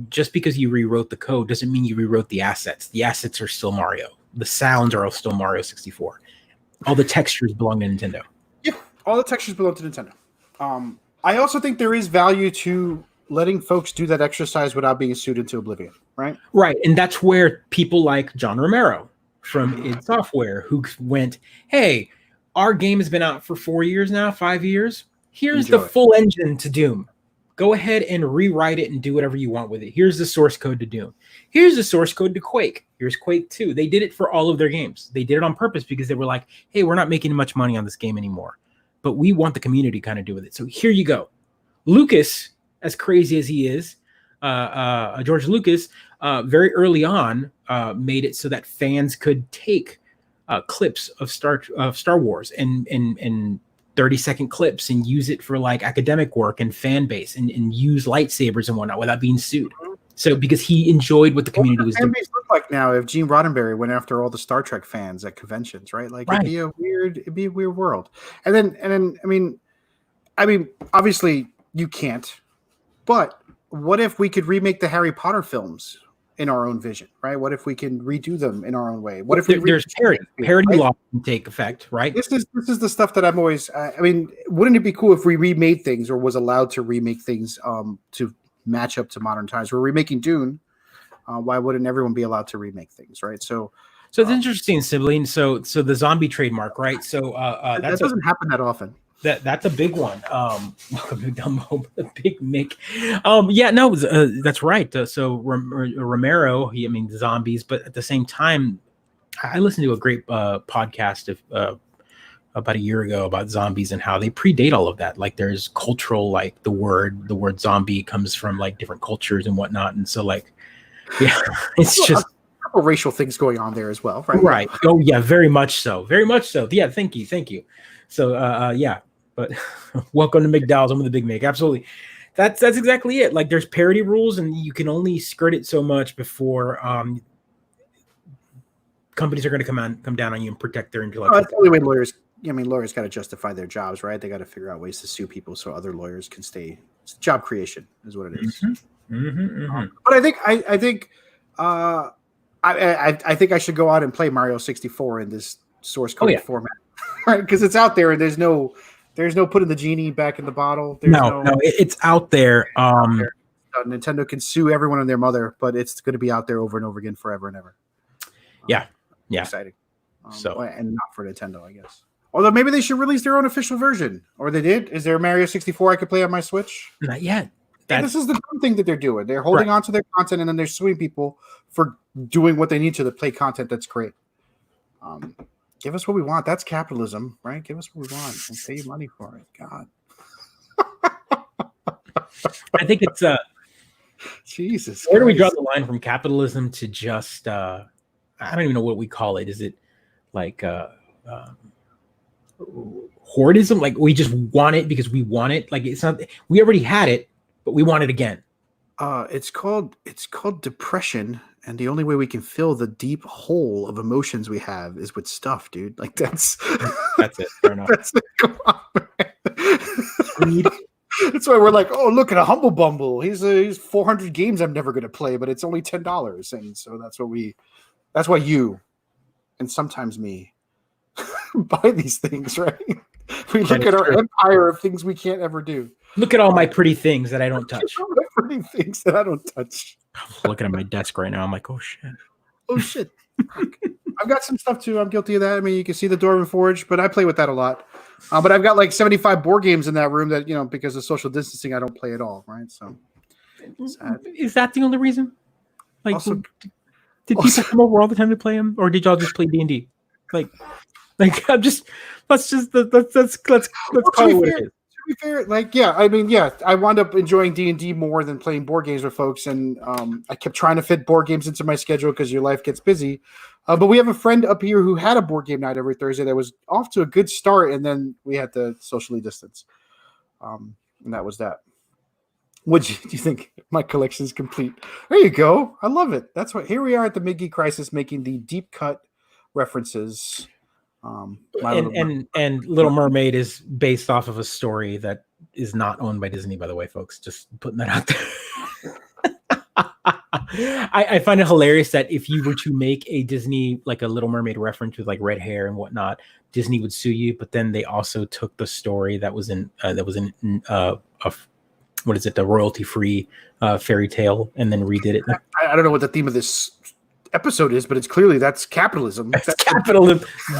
Just because you rewrote the code doesn't mean you rewrote the assets. The assets are still Mario. The sounds are still Mario 64. All the textures belong to Nintendo. Yeah, all the textures belong to Nintendo. I also think there is value to letting folks do that exercise without being sued into oblivion, right? Right, and that's where people like John Romero from id Software, who went, hey, our game has been out for 4 years now, 5 years. Here's the full engine to Doom. Go ahead and rewrite it and do whatever you want with it. Here's the source code to Doom. Here's the source code to Quake. Here's Quake 2. They did it for all of their games. They did it on purpose because they were like, hey, we're not making much money on this game anymore, but we want the community to kind of do with it. So here you go. Lucas, as crazy as he is, George Lucas, very early on made it so that fans could take clips of Star Wars and 30-second clips and use it for like academic work and fan base and use lightsabers and whatnot without being sued. So because he enjoyed what the community was doing. What would look like now if Gene Roddenberry went after all the Star Trek fans at conventions, right? Like it'd be a weird world. And then I mean, obviously you can't, but what if we could remake the Harry Potter films in our own vision, right? What if we can redo them in our own way? What if there's parody law can take effect, right? This is the stuff that I'm always. Wouldn't it be cool if we remade things or was allowed to remake things to match up to modern times? We're remaking Dune. Why wouldn't everyone be allowed to remake things, right? So it's interesting, sibling. So the zombie trademark, right? So that doesn't happen that often. That's a big one. Big Dumbo, Big Mick. That's right. So Romero, zombies, but at the same time, I listened to a great podcast about a year ago about zombies and how they predate all of that. Like there's cultural, like the word zombie comes from like different cultures and whatnot, and so like, yeah, it's just a couple racial things going on there as well, right? Right. Oh yeah, very much so. Yeah, thank you. So yeah. But welcome to McDowell's. I'm with the Big Mick. Absolutely. That's exactly it. Like there's parody rules and you can only skirt it so much before companies are going to come down on you and protect their intellectual property. That's the only way lawyers got to justify their jobs, right? They got to figure out ways to sue people so other lawyers can stay. It's job creation is what it is. But I think I think I should go out and play Mario 64 in this source code format, right? Because it's out there and there's no putting the genie back in the bottle. No, it's out there. Nintendo can sue everyone and their mother, but it's going to be out there over and over again forever and ever. Yeah. Exciting. And not for Nintendo, I guess. Although maybe they should release their own official version, or they did. Is there a Mario 64 I could play on my Switch? Not yet. This is the dumb thing that they're doing. They're holding on to their content and then they're suing people for doing what they need to play content that's great. Give us what we want. That's capitalism, right? Give us what we want and pay you money for it. God. I think it's Jesus. Where do we draw the line from capitalism to just I don't even know what we call it. Is it like hoardism? Like we just want it because we want it? Like it's not, we already had it, but we want it again. It's called depression. And the only way we can fill the deep hole of emotions we have is with stuff, dude. Like that's it. Fair enough. That's it. Come on, man. That's why we're like, oh, look at a Humble Bumble. He's 400 games I'm never going to play, but it's only $10. And so that's why you and sometimes me buy these things, right? We look at our empire of things we can't ever do. Look at all my pretty things that I don't touch. Pretty things that I don't touch. I'm looking at my desk right now. I'm like, oh shit. I've got some stuff too. I'm guilty of that. I mean, you can see the Dwarven Forge, but I play with that a lot. But I've got like 75 board games in that room that, because of social distancing, I don't play at all. Right. So is that the only reason? Like, also, did people come over all the time to play them, or did y'all just play D&D? Like I'm just let's call it what it is. To be fair, I wound up enjoying D&D more than playing board games with folks, and I kept trying to fit board games into my schedule because your life gets busy. But we have a friend up here who had a board game night every Thursday that was off to a good start, and then we had to socially distance, and that was that. What do you think? My collection is complete. There you go. I love it. That's what. Here we are at the Mid-Geek Crisis, making the deep cut references. And Little Mermaid is based off of a story that is not owned by Disney, by the way, folks. Just putting that out there. I find it hilarious that if you were to make a Disney, like a Little Mermaid reference with like red hair and whatnot, Disney would sue you. But then they also took the story that was in what is it, the royalty-free fairy tale, and then redid it. I don't know what the theme of this episode is, but it's clearly that's capitalism. That's capitalism.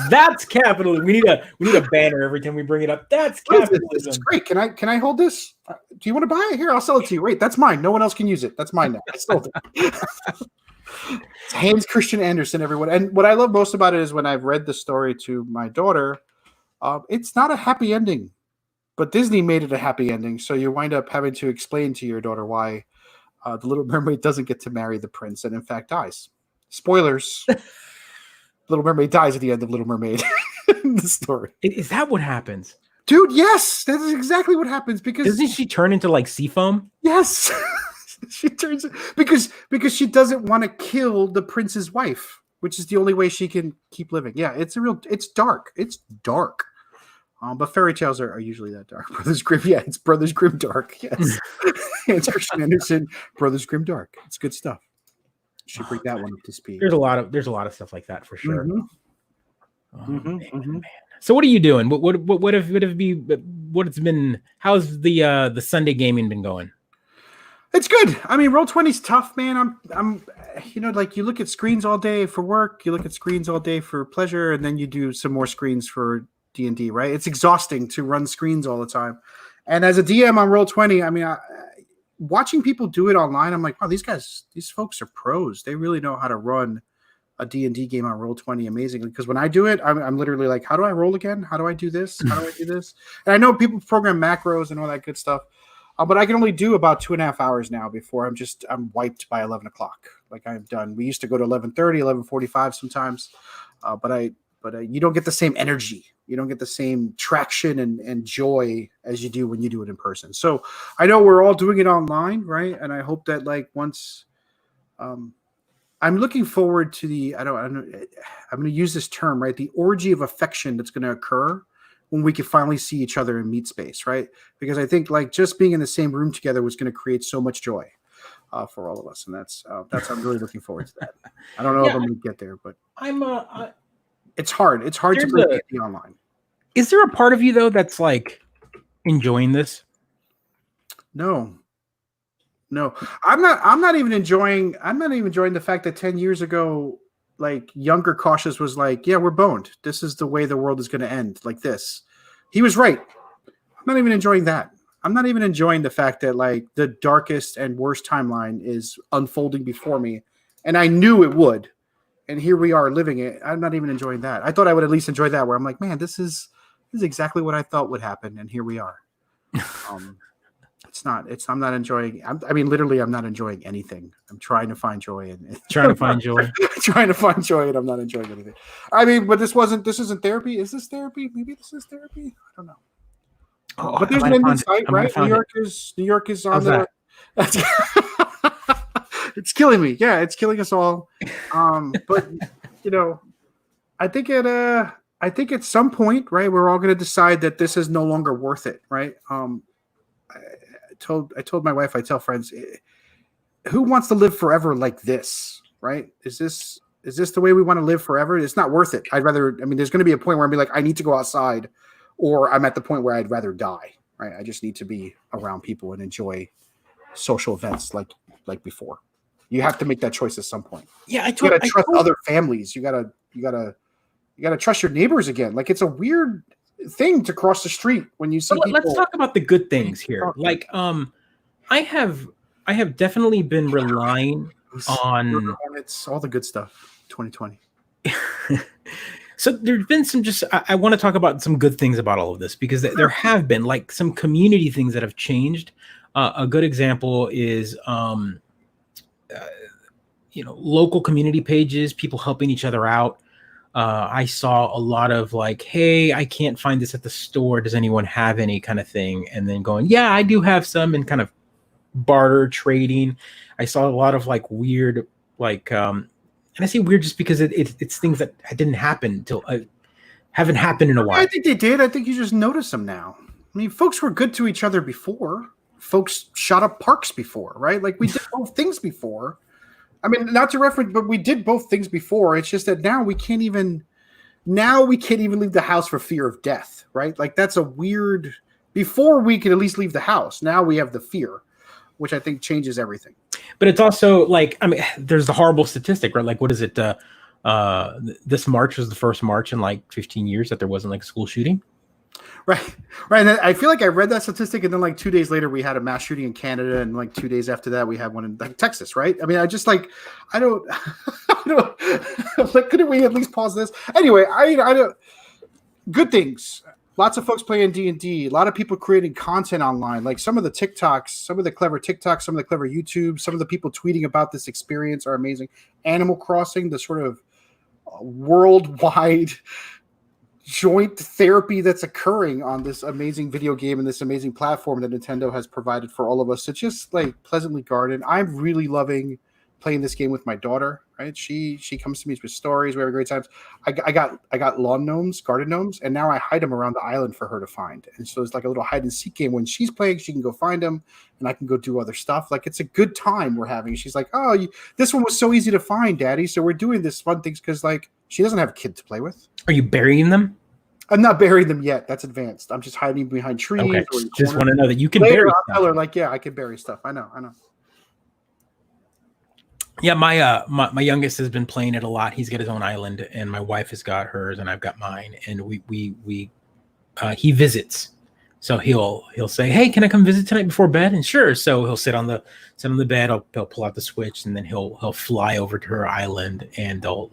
That's capitalism. We need a banner every time we bring it up. That's capitalism. It's great. Can I hold this? Do you want to buy it? Here, I'll sell it to you. Wait, that's mine. No one else can use it. That's mine now. I sold it. It's Hans Christian Andersen, everyone. And what I love most about it is when I've read the story to my daughter, it's not a happy ending, but Disney made it a happy ending. So you wind up having to explain to your daughter why the Little Mermaid doesn't get to marry the prince and in fact dies. Spoilers. Little Mermaid dies at the end of Little Mermaid in the story. Is that what happens? Dude, yes, that is exactly what happens because doesn't she turn into like seafoam? Yes, she turns because she doesn't want to kill the prince's wife, which is the only way she can keep living. Yeah, it's dark. It's dark. But fairy tales are usually that dark. Brothers Grimm, yeah, it's Brothers Grimm dark. Yes, it's Christian Andersen, Brothers Grimm dark. It's good stuff. Should bring that one up to speed. There's a lot of stuff like that for sure. Mm-hmm. Man. So what are you doing? What's been? How's the Sunday gaming been going? It's good. I mean, Roll20's tough, man. I'm like you look at screens all day for work, you look at screens all day for pleasure, and then you do some more screens for D&D, right? It's exhausting to run screens all the time. And as a DM on Roll20, I mean, watching people do it online, I'm like, wow, these folks are pros. They really know how to run a D&D game on Roll20 amazingly. Because when I do it, I'm literally like, how do I roll again? How do I do this? How do I do this? And I know people program macros and all that good stuff, but I can only do about 2.5 hours now before I'm wiped by 11 o'clock. Like I'm done. We used to go to 11:30, 11:45 sometimes, but you don't get the same energy. You don't get the same traction and joy as you do when you do it in person. So I know we're all doing it online, right? And I hope that like once, I'm looking forward to I'm going to use this term, right? The orgy of affection that's going to occur when we can finally see each other in meet space, right? Because I think like just being in the same room together was going to create so much joy for all of us, and that's I'm really looking forward to that. I don't know if I'm going to get there, but it's hard. It's hard to play D&D online. Is there a part of you though that's like enjoying this? No, I'm not even enjoying the fact that 10 years ago, like younger Cautious was like, yeah, we're boned. This is the way the world is going to end, like this. He was right. I'm not even enjoying that. I'm not even enjoying the fact that like the darkest and worst timeline is unfolding before me. And I knew it would. And here we are living it. I'm not even enjoying that. I thought I would at least enjoy that where I'm like, man, this is exactly what I thought would happen. And here we are. I'm not enjoying. Literally, I'm not enjoying anything. I'm trying to find joy trying to find joy, and I'm not enjoying anything. I mean, but this isn't therapy. Is this therapy? Maybe this is therapy. I don't know. But there's an ending site, right? New York is on the. It's killing me. Yeah, it's killing us all. But I think at some point, right, we're all going to decide that this is no longer worth it, right? I told my wife, I tell friends, who wants to live forever like this, right? Is this the way we want to live forever? It's not worth it. There's going to be a point where I'll be like, I need to go outside, or I'm at the point where I'd rather die, right? I just need to be around people and enjoy social events like before. You have to make that choice at some point. Yeah, you gotta trust other families. You gotta trust your neighbors again. Like it's a weird thing to cross the street when you see people. Let's talk about the good things here. Like, I have definitely been relying on it's all the good stuff. 2020. So there's been some I want to talk about some good things about all of this because there have been like some community things that have changed. A good example is local community pages, people helping each other out. I saw a lot of like, hey, I can't find this at the store. Does anyone have any kind of thing? And then going, yeah, I do have some, and kind of barter trading. I saw a lot of like weird, like, and I say weird just because it's things that didn't happen haven't happened in a while. I think they did. I think you just notice them now. I mean, folks were good to each other before. Folks shot up parks before, right? Like we did both things before. I mean, not to reference, but we did both things before. It's just that now we can't even leave the house for fear of death, right? Like that's a weird. Before we could at least leave the house. Now we have the fear, which I think changes everything. But it's also like, I mean, there's the horrible statistic, right? Like, what is it? This March was the first March in like 15 years that there wasn't like a school shooting. Right. And I feel like I read that statistic, and then like 2 days later we had a mass shooting in Canada, and like 2 days after that we had one in like Texas. Right. I mean, I don't. Like, couldn't we at least pause this? Anyway, I don't. Good things. Lots of folks playing D&D. A lot of people creating content online. Like some of the TikToks, some of the clever TikToks, some of the clever YouTube, some of the people tweeting about this experience are amazing. Animal Crossing, the sort of worldwide joint therapy that's occurring on this amazing video game and this amazing platform that Nintendo has provided for all of us to just like pleasantly garden. I'm really loving playing this game with my daughter. Right, she comes to me with stories. We have great times. I got lawn gnomes, garden gnomes, and now I hide them around the island for her to find. And so it's like a little hide and seek game. When she's playing, she can go find them, and I can go do other stuff. Like it's a good time we're having. She's like, "Oh, this one was so easy to find, Daddy." So we're doing this fun things because like she doesn't have a kid to play with. Are you burying them? I'm not burying them yet. That's advanced. I'm just hiding behind trees. Okay, just want to know that you can later, bury. I'll tell her like, yeah, I can bury stuff. I know. Yeah, my youngest has been playing it a lot. He's got his own island, and my wife has got hers, and I've got mine. And he visits, so he'll say, "Hey, can I come visit tonight before bed?" And sure. So he'll sit on the bed. He'll pull out the Switch, and then he'll fly over to her island, and they'll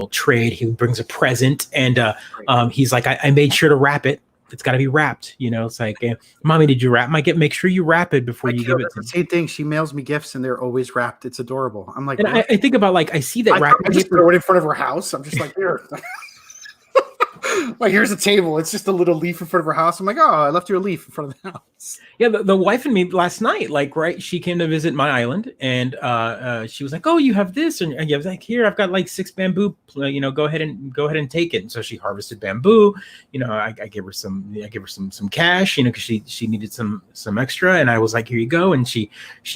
trade. He brings a present, and he's like, I made sure to wrap it. It's got to be wrapped. It's like, Mommy, did you wrap? Make sure you wrap it before you give it to me. Same thing. She mails me gifts and they're always wrapped. It's adorable. I'm like, and I think about like, I see that I just throw it in front of her house. I'm just like, here. Like, here's a table. It's just a little leaf in front of her house. I'm like, oh, I left you a leaf in front of the house. Yeah, the wife and me last night, like, right, she came to visit my island, and she was like, "Oh, you have this," and I was like, "Here, I've got like 6 bamboo. Go ahead and take it." And so she harvested bamboo. I gave her some cash, because she needed some extra, and I was like, "Here you go." And she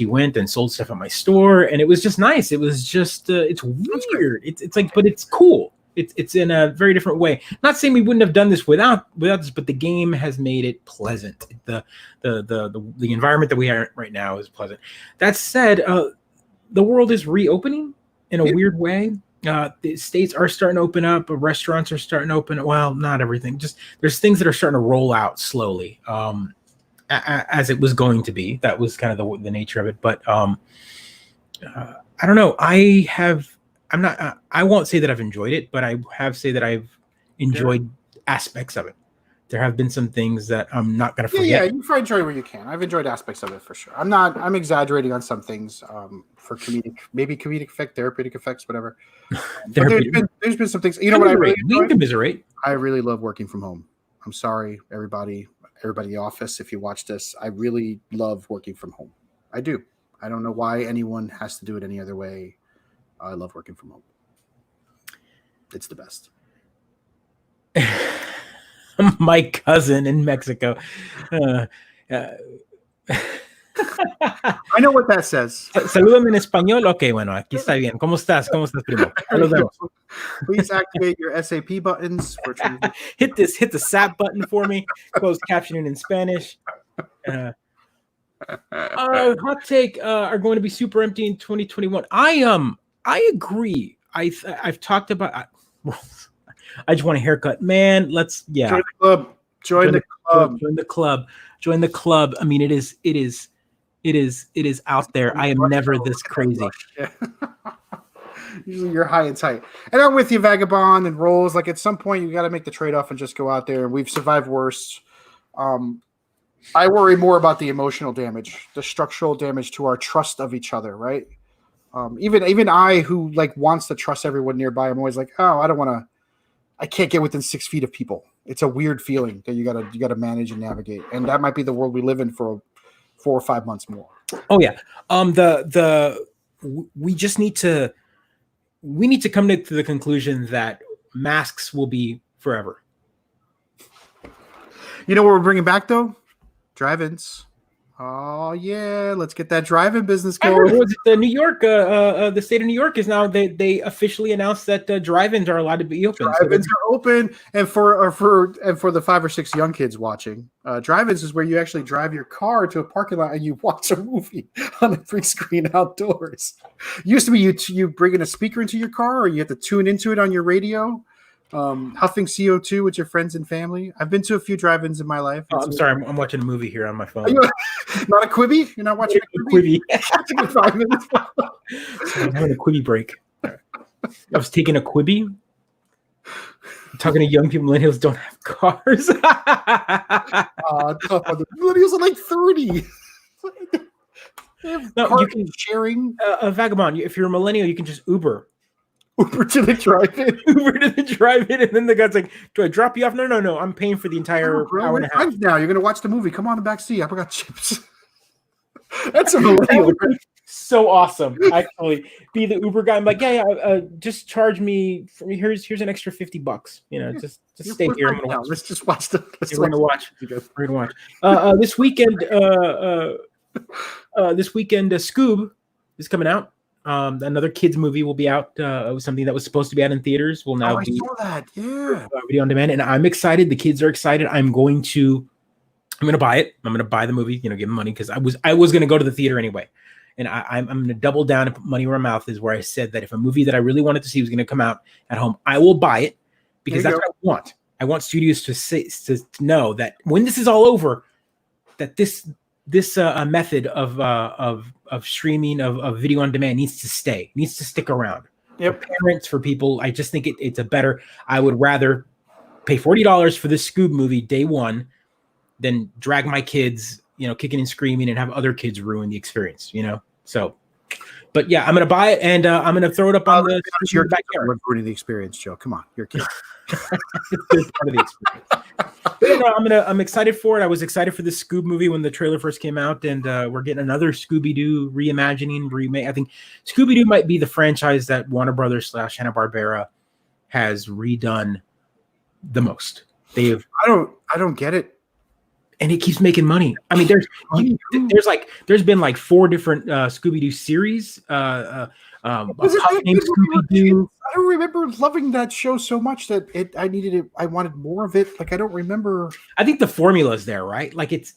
went and sold stuff at my store, and it was just nice. It was just it's weird. It's like, but it's cool. It's in a very different way. Not saying we wouldn't have done this without this, but the game has made it pleasant. The environment that we are right now is pleasant. That said, the world is reopening in a weird way. The states are starting to open up. Restaurants are starting to open. Well, not everything. Just there's things that are starting to roll out slowly, as it was going to be. That was kind of the nature of it. But I don't know. I won't say that I've enjoyed it, but I have say that I've enjoyed aspects of it. There have been some things that I'm not going to forget. Yeah, you enjoy where you can. I've enjoyed aspects of it for sure. I'm exaggerating on some things for comedic effect, therapeutic effects, whatever. There's been some things. You know what I really enjoy? Commiserate. I really love working from home. I'm sorry, everybody in the office, if you watch this. I really love working from home. I do. I don't know why anyone has to do it any other way. I love working from home. It's the best. My cousin in Mexico. I know what that says. Salúdame en español. Okay, bueno, aquí está bien. ¿Cómo estás? ¿Cómo estás, primo? Please activate your SAP buttons. Hit the SAP button for me. Closed captioning in Spanish. Hot take are going to be super empty in 2021. I agree. I've talked about. I just want a haircut, man. Let's join the club. Join the club. I mean, it is out there. I am never this crazy. Yeah. Usually you're high and tight, and I'm with you, Vagabond and Rolls. Like at some point, you got to make the trade off and just go out there. We've survived worse. I worry more about the emotional damage, the structural damage to our trust of each other, right? Even I, who like wants to trust everyone nearby, I'm always like, oh, I can't get within 6 feet of people. It's a weird feeling that you gotta manage and navigate, and that might be the world we live in for 4 or 5 months more. Oh yeah. We just need to come to the conclusion that masks will be forever. You know what we're bringing back though? Drive-ins. Oh yeah, let's get that drive-in business going. New York, the state of New York is now they officially announced that drive-ins are allowed to be open. Drive-ins are open, and for the 5 or 6 young kids watching, drive-ins is where you actually drive your car to a parking lot and you watch a movie on a big screen outdoors. Used to be you bring in a speaker into your car, or you have to tune into it on your radio. Huffing CO2 with your friends and family. I've been to a few drive-ins in my life. I'm sorry, I'm watching a movie here on my phone. Not a Quibi? You're not watching a Quibi? 5 minutes. I'm having a Quibi break. I was taking a Quibi. I'm talking to young people. Millennials don't have cars. Millennials are like 30. No, you can sharing. A Vagabond. If you're a millennial, you can just Uber. Uber to the drive-in. Uber to the drive-in, and then the guy's like, "Do I drop you off?" No. I'm paying for the entire hour and a half. Now you're gonna watch the movie. Come on the back seat. I forgot chips. That's a millennial. So awesome. Actually, be the Uber guy. I'm like, yeah. Just charge me. Here's an extra $50. You know, just stay here. I'm gonna watch. Let's just watch the. We're gonna watch. We're gonna watch. This weekend. Scoob is coming out. Another kids movie will be out. Something that was supposed to be out in theaters will now be. I saw that. Yeah. Video on demand, and I'm excited. The kids are excited. I'm gonna buy it. I'm gonna buy the movie. You know, give them money because I was gonna go to the theater anyway. And I'm going to double down and put money where my mouth is, where I said that if a movie that I really wanted to see was going to come out at home, I will buy it because that's what I want. I want studios to know that when this is all over, that this method of streaming of video on demand needs to stick around. Yep. For parents, for people, I just think it's a better. I would rather pay $40 for this Scoob movie day one than drag my kids, you know, kicking and screaming and have other kids ruin the experience, you know? So, but yeah, I'm going to buy it and I'm going to throw it up on the backyard. Ruining the experience, Joe. Come on. You're a kid. It's part of the experience. But, I'm excited for it. I was excited for this Scoob movie when the trailer first came out, and we're getting another Scooby-Doo reimagining, remake. I think Scooby-Doo might be the franchise that Warner Brothers / Hanna-Barbera has redone the most. I don't get it. And it keeps making money. I mean, there's been like 4 different Scooby-Doo series. Named Scooby-Doo. I don't remember loving that show so much that I needed it. I wanted more of it. Like I don't remember. I think the formula's there, right? Like it's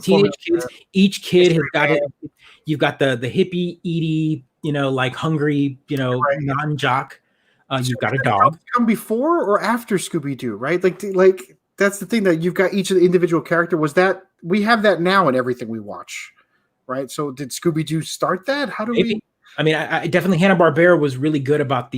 teenage kids. Each kid has got it. You've got the hippie, Edie, you know, like hungry, you know, non-jock. You've got a dog. Come before or after Scooby-Doo, right? Like. That's the thing, that you've got each of the individual character. Was that we have that now in everything we watch, right? So did Scooby-Doo start that? How do we? I mean, I definitely Hanna-Barbera was really good about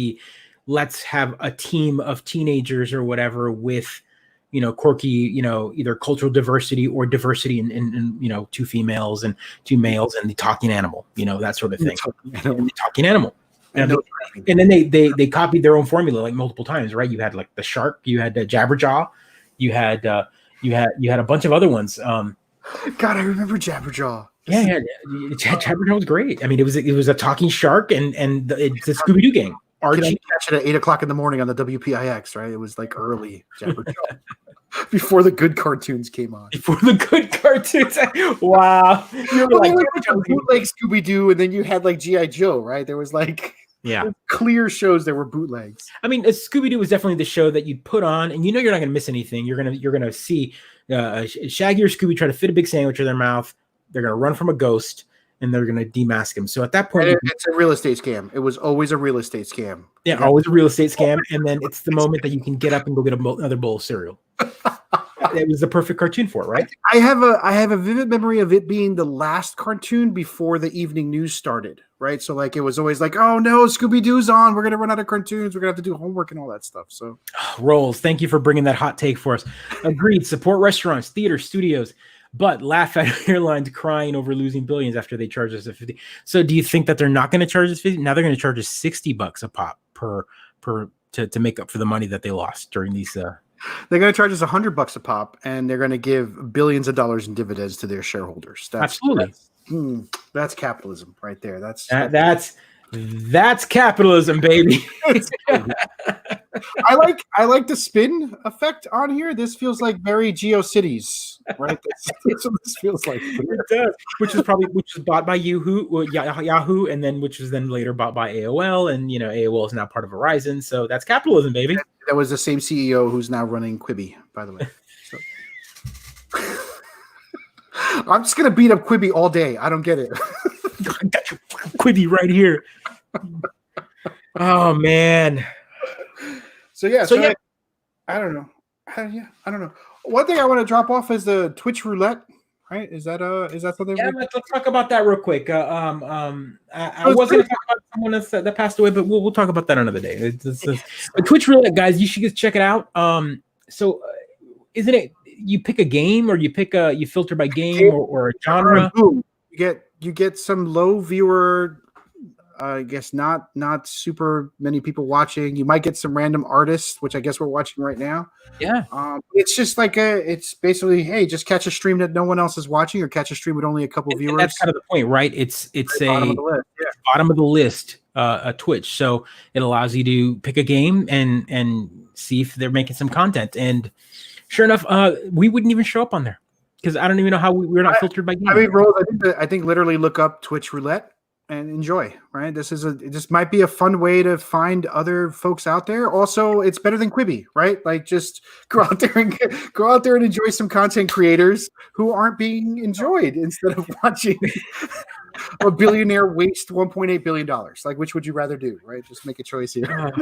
let's have a team of teenagers or whatever with, you know, quirky, you know, either cultural diversity or diversity in you know, 2 females and 2 males and the talking animal, you know, that sort of thing. The talking animal. And then they copied their own formula like multiple times, right? You had like the shark, you had Jabberjaw. You had a bunch of other ones. God, I remember Jabberjaw. Yeah, Jabberjaw was great. I mean, it was a talking shark and it's a Scooby-Doo gang. Archie catch it at 8:00 in the morning on the WPIX, right? It was like early Jabberjaw before the good cartoons came on. Before the good cartoons, wow! You were like bootleg Scooby-Doo, and then you had like G.I. Joe, right? There was like. Yeah, clear shows that were bootlegs. I mean, Scooby-Doo was definitely the show that you'd put on, and you know you're not going to miss anything. You're gonna see Shaggy or Scooby try to fit a big sandwich in their mouth. They're gonna run from a ghost, and they're gonna demask him. So at that point, it's a real estate scam. It was always a real estate scam. Yeah, always a real estate scam. And then it's the moment that you can get up and go get another bowl of cereal. It was the perfect cartoon for it, right? I have a vivid memory of it being the last cartoon before the evening news started, right? So like it was always like, oh no, Scooby-Doo's on. We're gonna run out of cartoons. We're gonna have to do homework and all that stuff. So Rolls, thank you for bringing that hot take for us. Agreed. Support restaurants, theaters, studios, but laugh at airlines crying over losing billions after they charge us $50. So do you think that they're not going to charge us $50? Now they're going to charge us $60 a pop per to make up for the money that they lost during these. They're going to charge us $100 a pop, and they're going to give billions of dollars in dividends to their shareholders. Absolutely, that's capitalism right there. That's capitalism, baby. I like the spin effect on here. This feels like very GeoCities, right? That's what this feels like. It does. Which was bought by Yahoo, and then which was then later bought by AOL, and you know AOL is now part of Verizon. So that's capitalism, baby. That was the same CEO who's now running Quibi, by the way. So. I'm just gonna beat up Quibi all day. I don't get it. I got your Quibi right here. Oh man. So yeah. I don't know. I don't know. One thing I want to drop off is the Twitch roulette. Right? Is that something? Yeah, let's talk about that real quick. I was going to talk about someone that passed away, but we'll talk about that another day. It's Twitch roulette, guys. You should just check it out. So, isn't it? You pick a game, or you filter by game or a genre. You get some low viewer I guess not super many people watching. You might get some random artists, which I guess we're watching right now. Yeah. It's just like it's basically, hey, just catch a stream that no one else is watching, or catch a stream with only a couple viewers. And that's kind of the point, right? It's bottom of the list. Yeah. Bottom of the list, a Twitch. So it allows you to pick a game and see if they're making some content. And sure enough, we wouldn't even show up on there because I don't even know how we're not filtered by games. I mean, Rose, I think literally look up Twitch Roulette and enjoy, right? This might be a fun way to find other folks out there. Also, it's better than Quibi, right? Like, just go out there and enjoy some content creators who aren't being enjoyed instead of watching a billionaire waste $1.8 billion. Like, which would you rather do, right? Just make a choice here.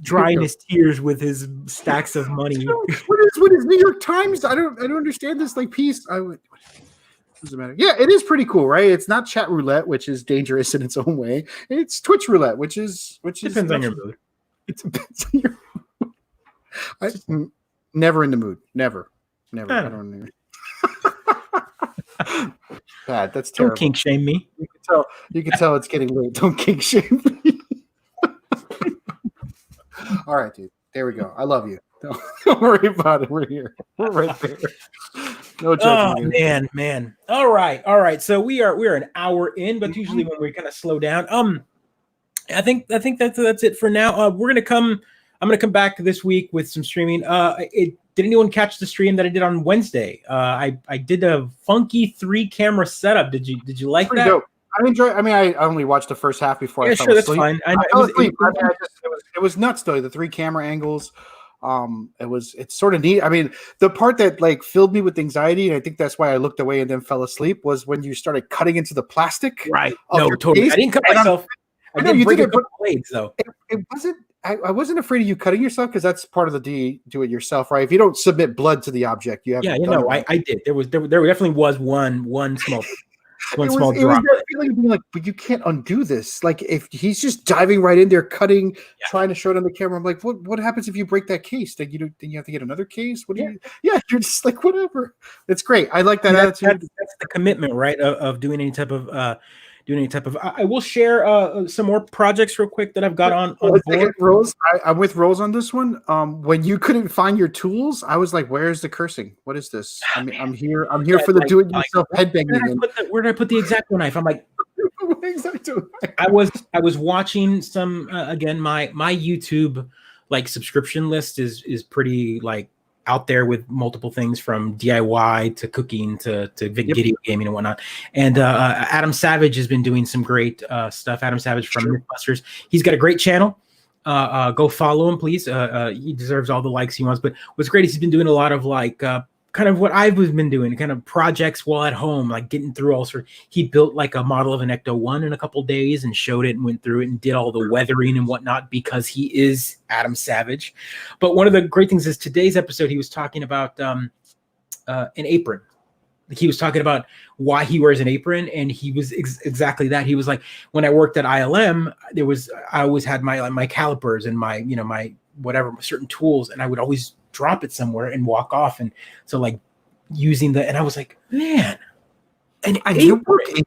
Drying his tears with his stacks of money. What is New York Times? I don't understand this piece. Doesn't matter. Yeah, it is pretty cool, right? It's not chat roulette, which is dangerous in its own way. It's Twitch roulette, which depends on your mood. It depends on your mood. Never in the mood. Never. I don't Bad. That's terrible. Don't kink shame me. You can tell it's getting late. Don't kink shame me. All right, dude. There we go. I love you. Don't worry about it. We're here. We're right there. No judgment. Oh man. All right. So we're an hour in, but usually when we kind of slow down, I think that's it for now. I'm gonna come back this week with some streaming. Did anyone catch the stream that I did on Wednesday? I did a funky 3-camera setup. Did you like that? Dope. I only watched the first half before I fell asleep. That's fine. It was nuts though. The 3-camera angles. It's sort of neat. I mean, the part that filled me with anxiety, and I think that's why I looked away and then fell asleep, was when you started cutting into the plastic. Right. No, totally. Face. I didn't cut myself. I didn't break a couple blades though. It wasn't. I wasn't afraid of you cutting yourself because that's part of the do it yourself, right? If you don't submit blood to the object, you have. Yeah, I did. There definitely was one small. One small drop. It was that feeling of being like, but you can't undo this. Like, if he's just diving right in there, cutting, trying to show it on the camera. I'm like, what happens if you break that case? Then you have to get another case. What do you? Yeah, you're just like, whatever. It's great. I like that attitude. That's the commitment, right? Of doing any type of. I will share some more projects real quick that I've got on board. Rose, I'm with Rose on this one. When you couldn't find your tools, I was like, "Where's the cursing? What is this?" I mean, I'm here for the do-it-yourself headbanging. Where did I put the X-Acto knife? I'm like, I was watching some again. My YouTube subscription list is pretty out there with multiple things from DIY to cooking to video gaming and whatnot. And Adam Savage has been doing some great stuff. Adam Savage from Mythbusters. He's got a great channel. Go follow him, please. He deserves all the likes he wants. But what's great is he's been doing a lot of kind of what I've been doing, kind of projects while at home, getting through all sorts. He built a model of an Ecto-1 in a couple days and showed it and went through it and did all the weathering and whatnot because he is Adam Savage. But one of the great things is today's episode, he was talking about an apron. He was talking about why he wears an apron, and he was exactly that. He was like, when I worked at ILM, I always had my calipers and my my whatever certain tools, and I would always drop it somewhere and walk off. And so using and I was like, man, an apron.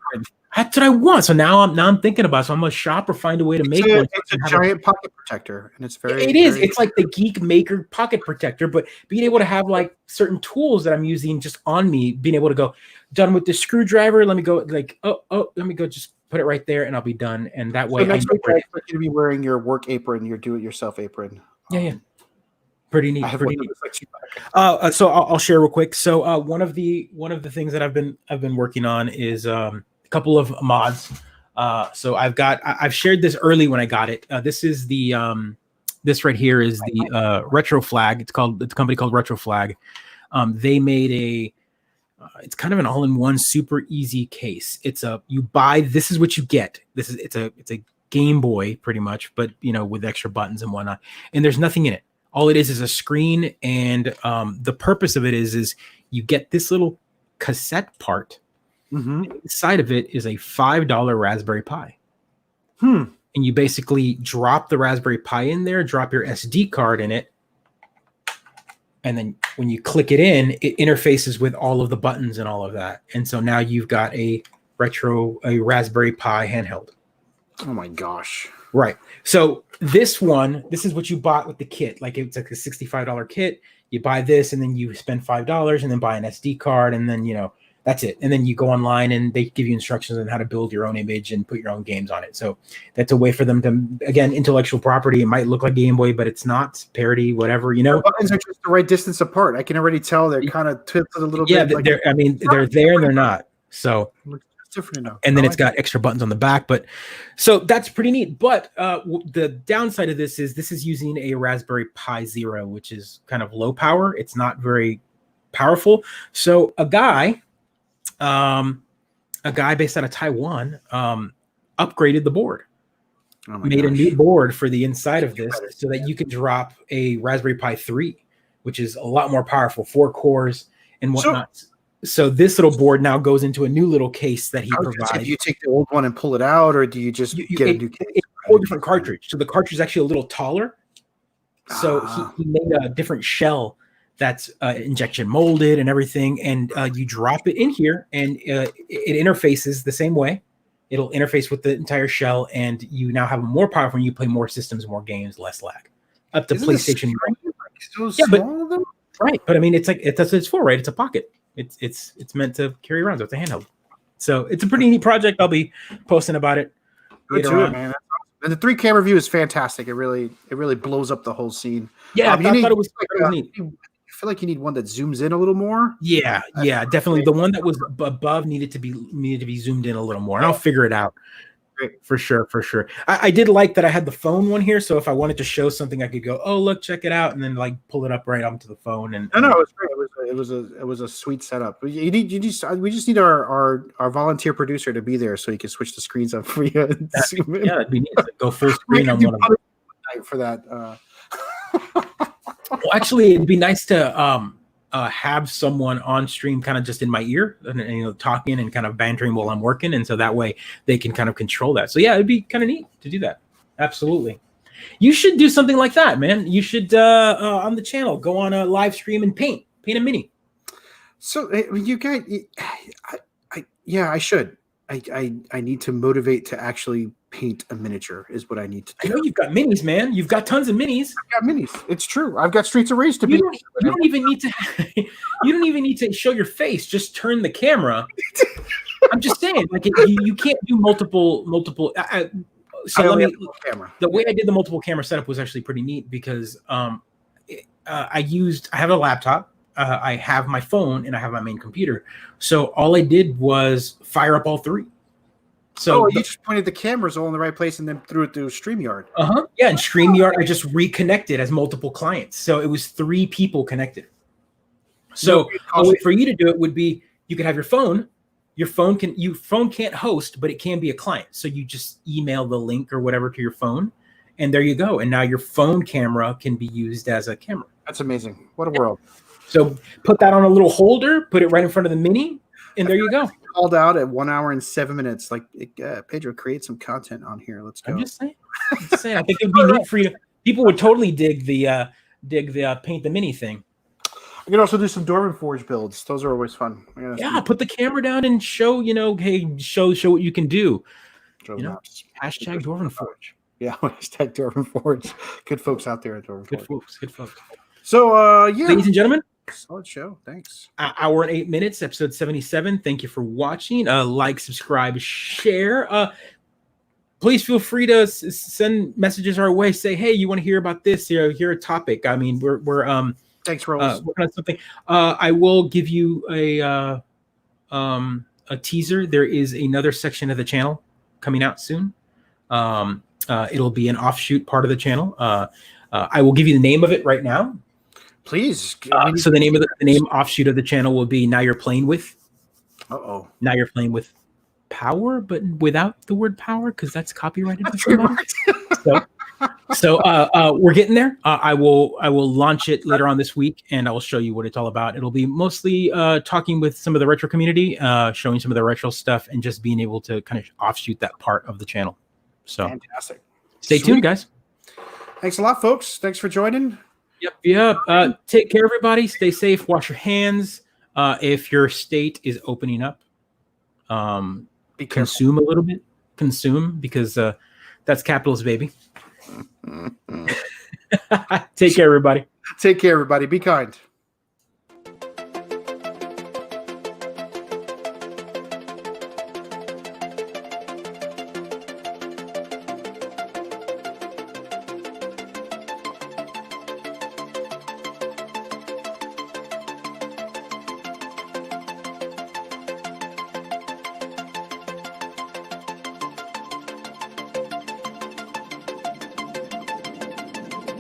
That's what I want. So now I'm thinking about it. So I'm gonna shop or find a way to make one. It's a giant pocket protector, and it's very. It is. It's like the Geek Maker pocket protector, but being able to have certain tools that I'm using just on me, being able to go done with the screwdriver. Let me go let me go just put it right there, and I'll be done. And that way, next week I expect you to be wearing your work apron, your do-it-yourself apron. Yeah. Pretty neat. So I'll share real quick. So one of the things that I've been working on is a couple of mods. So I've shared this early when I got it. This is the this right here is the Retro Flag. It's a company called Retro Flag. They made it's kind of an all-in-one super easy case. You buy, this is what you get. It's a Game Boy pretty much, but with extra buttons and whatnot. And there's nothing in it. All it is a screen, and the purpose of it is you get this little cassette part. Mm-hmm. Inside of it is a $5 Raspberry Pi. And you basically drop the Raspberry Pi in there, drop your SD card in it, and then when you click it in, it interfaces with all of the buttons and all of that. And so now you've got a a Raspberry Pi handheld. Oh my gosh. Right. So this is what you bought with the kit. Like it's like a $65 kit. You buy this and then you spend $5 and then buy an SD card and then, that's it. And then you go online and they give you instructions on how to build your own image and put your own games on it. So that's a way for them to, again, intellectual property. It might look like Game Boy, but it's not. Parody, whatever, The buttons are just the right distance apart. I can already tell they're kind of tilted a little bit. Yeah, they're there and they're not. So it's different enough. And then it's got extra buttons on the back. But so that's pretty neat. But the downside of this is using a Raspberry Pi Zero, which is kind of low power. It's not very powerful. So a guy based out of Taiwan upgraded the board, made a new board for the inside of this so that you can drop a Raspberry Pi 3, which is a lot more powerful, 4 cores and whatnot. So this little board now goes into a new little case that he provides. Do you take the old one and pull it out, or do you just get a new case? It's a whole different cartridge. So the cartridge is actually a little taller. So he made a different shell that's injection molded and everything, and you drop it in here, and it interfaces the same way. It'll interface with the entire shell, and you now have a more powerful. And you play more systems, more games, less lag. Up to PlayStation. Right, but I mean, that's what it's for, right? It's a pocket. It's meant to carry around. So it's a handheld. So it's a pretty neat project. I'll be posting about it later on. Man. And the 3-camera view is fantastic. It really blows up the whole scene. Yeah, I thought it was neat. I feel like you need one that zooms in a little more. Yeah, definitely. The one that was above needed to be zoomed in a little more, and I'll figure it out. Great. For sure. I did like that I had the phone one here, so if I wanted to show something, I could go, "Oh, look, check it out," and then like pull it up right onto the phone. And no, it was great. It was a sweet setup. We just need our volunteer producer to be there so he can switch the screens up for you. It'd be neat to go full screen on one of them for that. Well, actually, it'd be nice to have someone on stream kind of just in my ear and talking and kind of bantering while I'm working, and so that way they can kind of control that. So yeah, it'd be kind of neat to do that. Absolutely. You should do something like that, man. You should on the channel go on a live stream and paint a mini. So you guys, I should. I need to motivate to actually paint a miniature is what I need to do. I know you've got minis, man. You've got tons of minis. I've got minis. It's true. I've got Streets of Rage to you don't even need to show your face. Just turn the camera. I'm just saying, like you can't do multiple. So let me. The way I did the multiple camera setup was actually pretty neat because I have a laptop. I have my phone and I have my main computer. So all I did was fire up all 3. So you just pointed the cameras all in the right place and then threw it through StreamYard. Yeah, and StreamYard I just reconnected as multiple clients. So it was 3 people connected. So a way for you to do it would be you could have your phone. Your phone can't host, but it can be a client. So you just email the link or whatever to your phone, and there you go. And now your phone camera can be used as a camera. That's amazing. What a world. So put that on a little holder, put it right in front of the mini, and there you go. Called out at 1 hour and 7 minutes. Like Pedro, create some content on here. Let's go. I'm just saying. I think it'd be neat for you. People would totally dig the paint the mini thing. I can also do some Dwarven Forge builds. Those are always fun. Put the camera down and show. Show what you can do. Hashtag Dwarven Forge. Yeah, hashtag Dwarven Forge. Good folks out there at Dwarven Forge. Good folks. So ladies and gentlemen. Solid show. Thanks. Hour and 8 minutes, episode 77. Thank you for watching. Like, subscribe, share. Please feel free to send messages our way. Say, hey, you want to hear about this? Hear a topic. I mean, we're thanks, Rose. Working on something. I will give you a teaser. There is another section of the channel coming out soon. It'll be an offshoot part of the channel. I will give you the name of it right now. Please. So the name offshoot of the channel will be Now You're Playing With. Uh-oh. Now You're Playing With Power, but without the word power, because that's copyrighted. So we're getting there. I will launch it later on this week, and I will show you what it's all about. It'll be mostly talking with some of the retro community, showing some of the retro stuff, and just being able to kind of offshoot that part of the channel. So fantastic. Stay tuned, guys. Thanks a lot, folks. Thanks for joining. Yep. Take care, everybody. Stay safe. Wash your hands. If your state is opening up, consume a little bit. Consume, because that's capitalist, baby. Take care, everybody. Take care, everybody. Be kind.